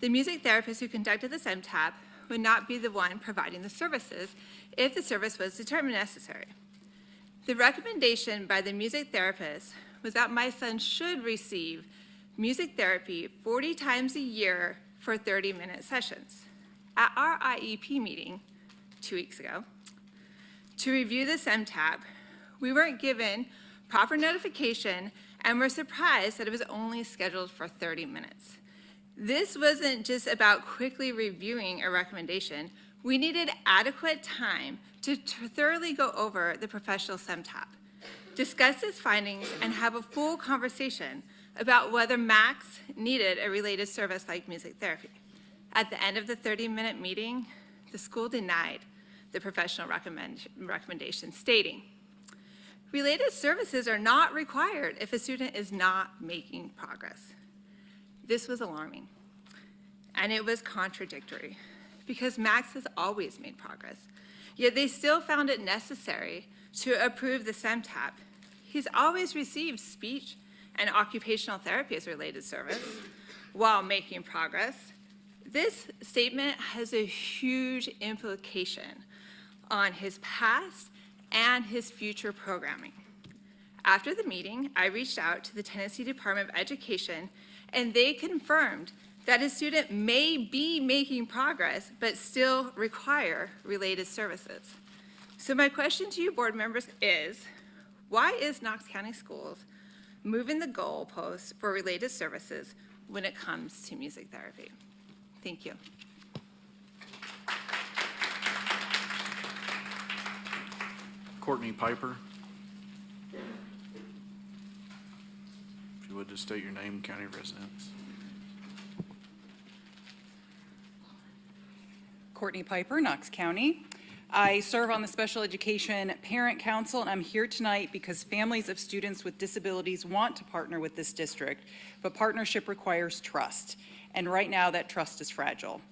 the music therapist who conducted the SEMTAP would not be the one providing the services if the service was determined necessary. The recommendation by the music therapist was that my son should receive music therapy 40 times a year for 30-minute sessions. At our IEP meeting 2 weeks ago, to review the SEMTAP, we weren't given proper notification and were surprised that it was only scheduled for 30 minutes. This wasn't just about quickly reviewing a recommendation. We needed adequate time to thoroughly go over the professional SEMTAP, discuss its findings, and have a full conversation about whether Max needed a related service like music therapy. At the end of the 30-minute meeting, the school denied the professional recommendation, stating, related services are not required if a student is not making progress. This was alarming, and it was contradictory, because Max has always made progress, yet they still found it necessary to approve the SEMTAP. He's always received speech and occupational therapy as a related service while making progress. This statement has a huge implication on his past and his future programming. After the meeting, I reached out to the Tennessee Department of Education, and they confirmed that a student may be making progress but still require related services. So my question to you board members is, why is Knox County Schools moving the goalposts for related services when it comes to music therapy? Thank you. Courtney Piper. If you would just state your name and county of residence. Courtney Piper, Knox County. I serve on the Special Education Parent Council, and I'm here tonight because families of students with disabilities want to partner with this district, but partnership requires trust, and right now that trust is fragile.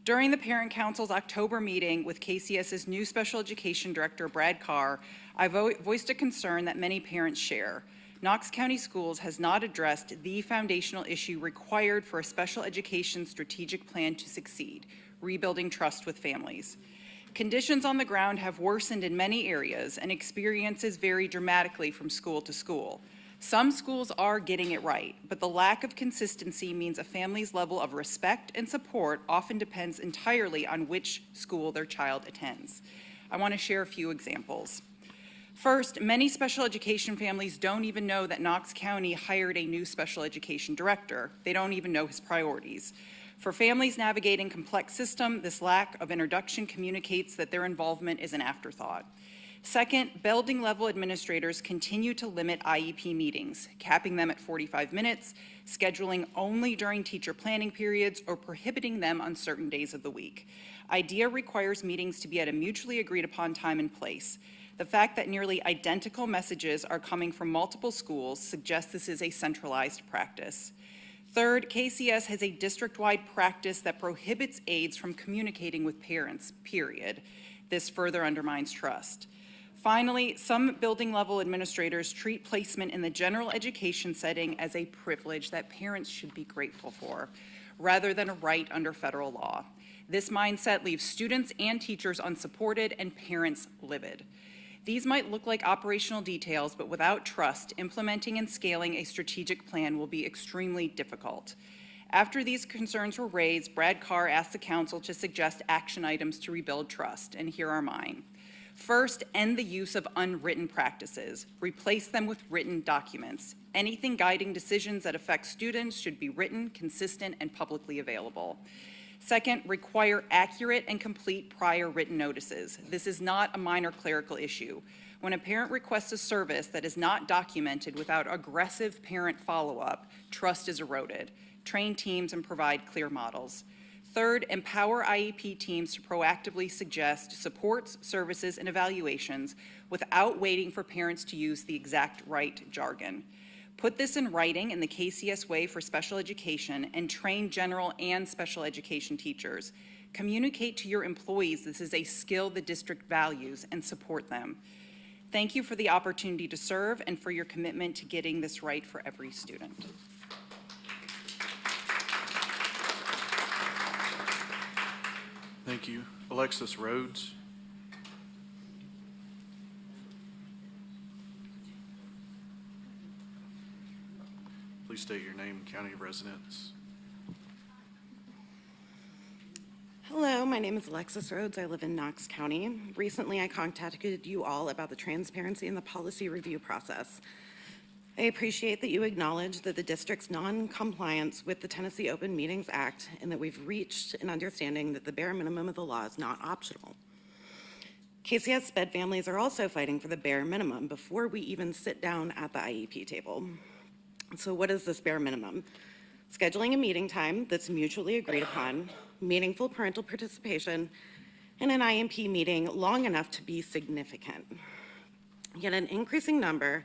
During the Parent Council's October meeting with KCS's new Special Education Director, Brad Carr, I voiced a concern that many parents share. Knox County Schools has not addressed the foundational issue required for a special education strategic plan to succeed, rebuilding trust with families. Conditions on the ground have worsened in many areas, and experiences vary dramatically from school to school. Some schools are getting it right, but the lack of consistency means a family's level of respect and support often depends entirely on which school their child attends. I want to share a few examples. First, many special education families don't even know that Knox County hired a new special education director. They don't even know his priorities. For families navigating complex system, this lack of introduction communicates that their involvement is an afterthought. Second, building level administrators continue to limit IEP meetings, capping them at 45 minutes, scheduling only during teacher planning periods, or prohibiting them on certain days of the week. IDEA requires meetings to be at a mutually agreed upon time and place. The fact that nearly identical messages are coming from multiple schools suggests this is a centralized practice. Third, KCS has a district-wide practice that prohibits aides from communicating with parents, period. This further undermines trust. Finally, some building level administrators treat placement in the general education setting as a privilege that parents should be grateful for, rather than a right under federal law. This mindset leaves students and teachers unsupported and parents livid. These might look like operational details, but without trust, implementing and scaling a strategic plan will be extremely difficult. After these concerns were raised, Brad Carr asked the council to suggest action items to rebuild trust, and here are mine. First, end the use of unwritten practices. Replace them with written documents. Anything guiding decisions that affect students should be written, consistent, and publicly available. Second, require accurate and complete prior written notices. This is not a minor clerical issue. When a parent requests a service that is not documented without aggressive parent follow-up, trust is eroded. Train teams and provide clear models. Third, empower IEP teams to proactively suggest supports, services, and evaluations without waiting for parents to use the exact right jargon. Put this in writing in the KCS way for special education and train general and special education teachers. Communicate to your employees this is a skill the district values and support them. Thank you for the opportunity to serve and for your commitment to getting this right for every student. Thank you. Alexis Rhodes. Please state your name and county of residence. Hello, my name is Alexis Rhodes. I live in Knox County. Recently, I contacted you all about the transparency in the policy review process. I appreciate that you acknowledge that the district's non-compliance with the Tennessee Open Meetings Act and that we've reached an understanding that the bare minimum of the law is not optional. KCS SPED families are also fighting for the bare minimum before we even sit down at the IEP table. So what is this bare minimum? Scheduling a meeting time that's mutually agreed upon, meaningful parental participation, and an IEP meeting long enough to be significant. Yet an increasing number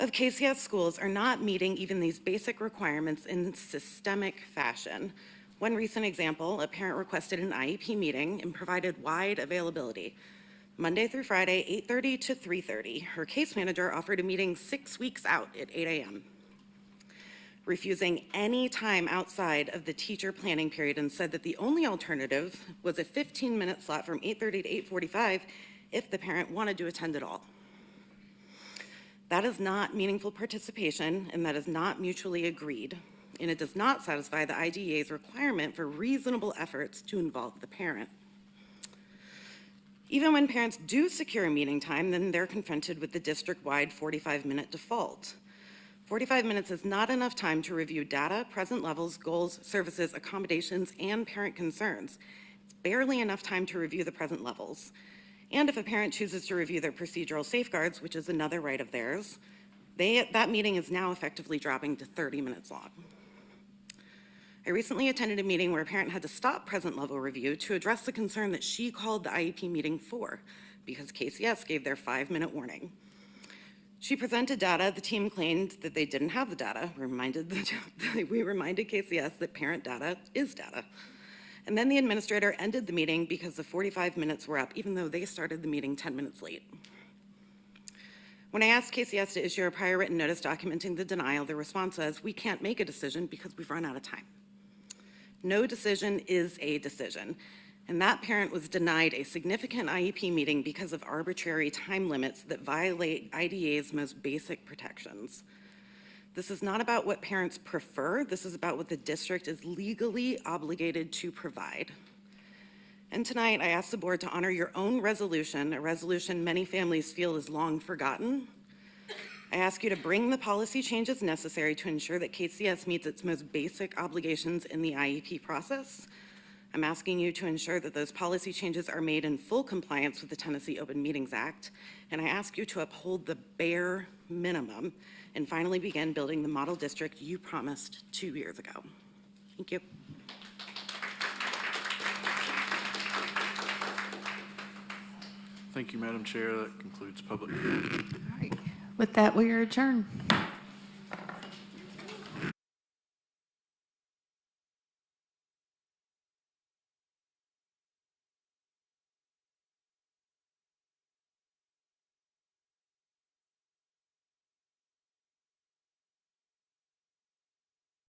of KCS schools are not meeting even these basic requirements in systemic fashion. One recent example, a parent requested an IEP meeting and provided wide availability. Monday through Friday, 8:30 to 3:30. Her case manager offered a meeting 6 weeks out at 8 a.m. Refusing any time outside of the teacher planning period and said that the only alternative was a 15-minute slot from 8:30 to 8:45 if the parent wanted to attend at all. That is not meaningful participation, and that is not mutually agreed, and it does not satisfy the IDEA's requirement for reasonable efforts to involve the parent. Even when parents do secure a meeting time, then they're confronted with the district-wide 45-minute default. 45 minutes is not enough time to review data, present levels, goals, services, accommodations, and parent concerns. It's barely enough time to review the present levels. And if a parent chooses to review their procedural safeguards, which is another right of theirs, that meeting is now effectively dropping to 30 minutes long. I recently attended a meeting where a parent had to stop present level review to address the concern that she called the IEP meeting for, because KCS gave their 5-minute warning. She presented data. The team claimed that they didn't have the data. We reminded KCS that parent data is data. And then the administrator ended the meeting because the 45 minutes were up, even though they started the meeting 10 minutes late. When I asked KCS to issue a prior written notice documenting the denial, the response was, we can't make a decision because we've run out of time. No decision is a decision. And that parent was denied a significant IEP meeting because of arbitrary time limits that violate IDEA's most basic protections. This is not about what parents prefer. This is about what the district is legally obligated to provide. And tonight, I ask the board to honor your own resolution, a resolution many families feel is long forgotten. I ask you to bring the policy changes necessary to ensure that KCS meets its most basic obligations in the IEP process. I'm asking you to ensure that those policy changes are made in full compliance with the Tennessee Open Meetings Act, and I ask you to uphold the bare minimum and finally begin building the model district you promised 2 years ago. Thank you. Thank you, Madam Chair. That concludes public comment. With that, we are adjourned.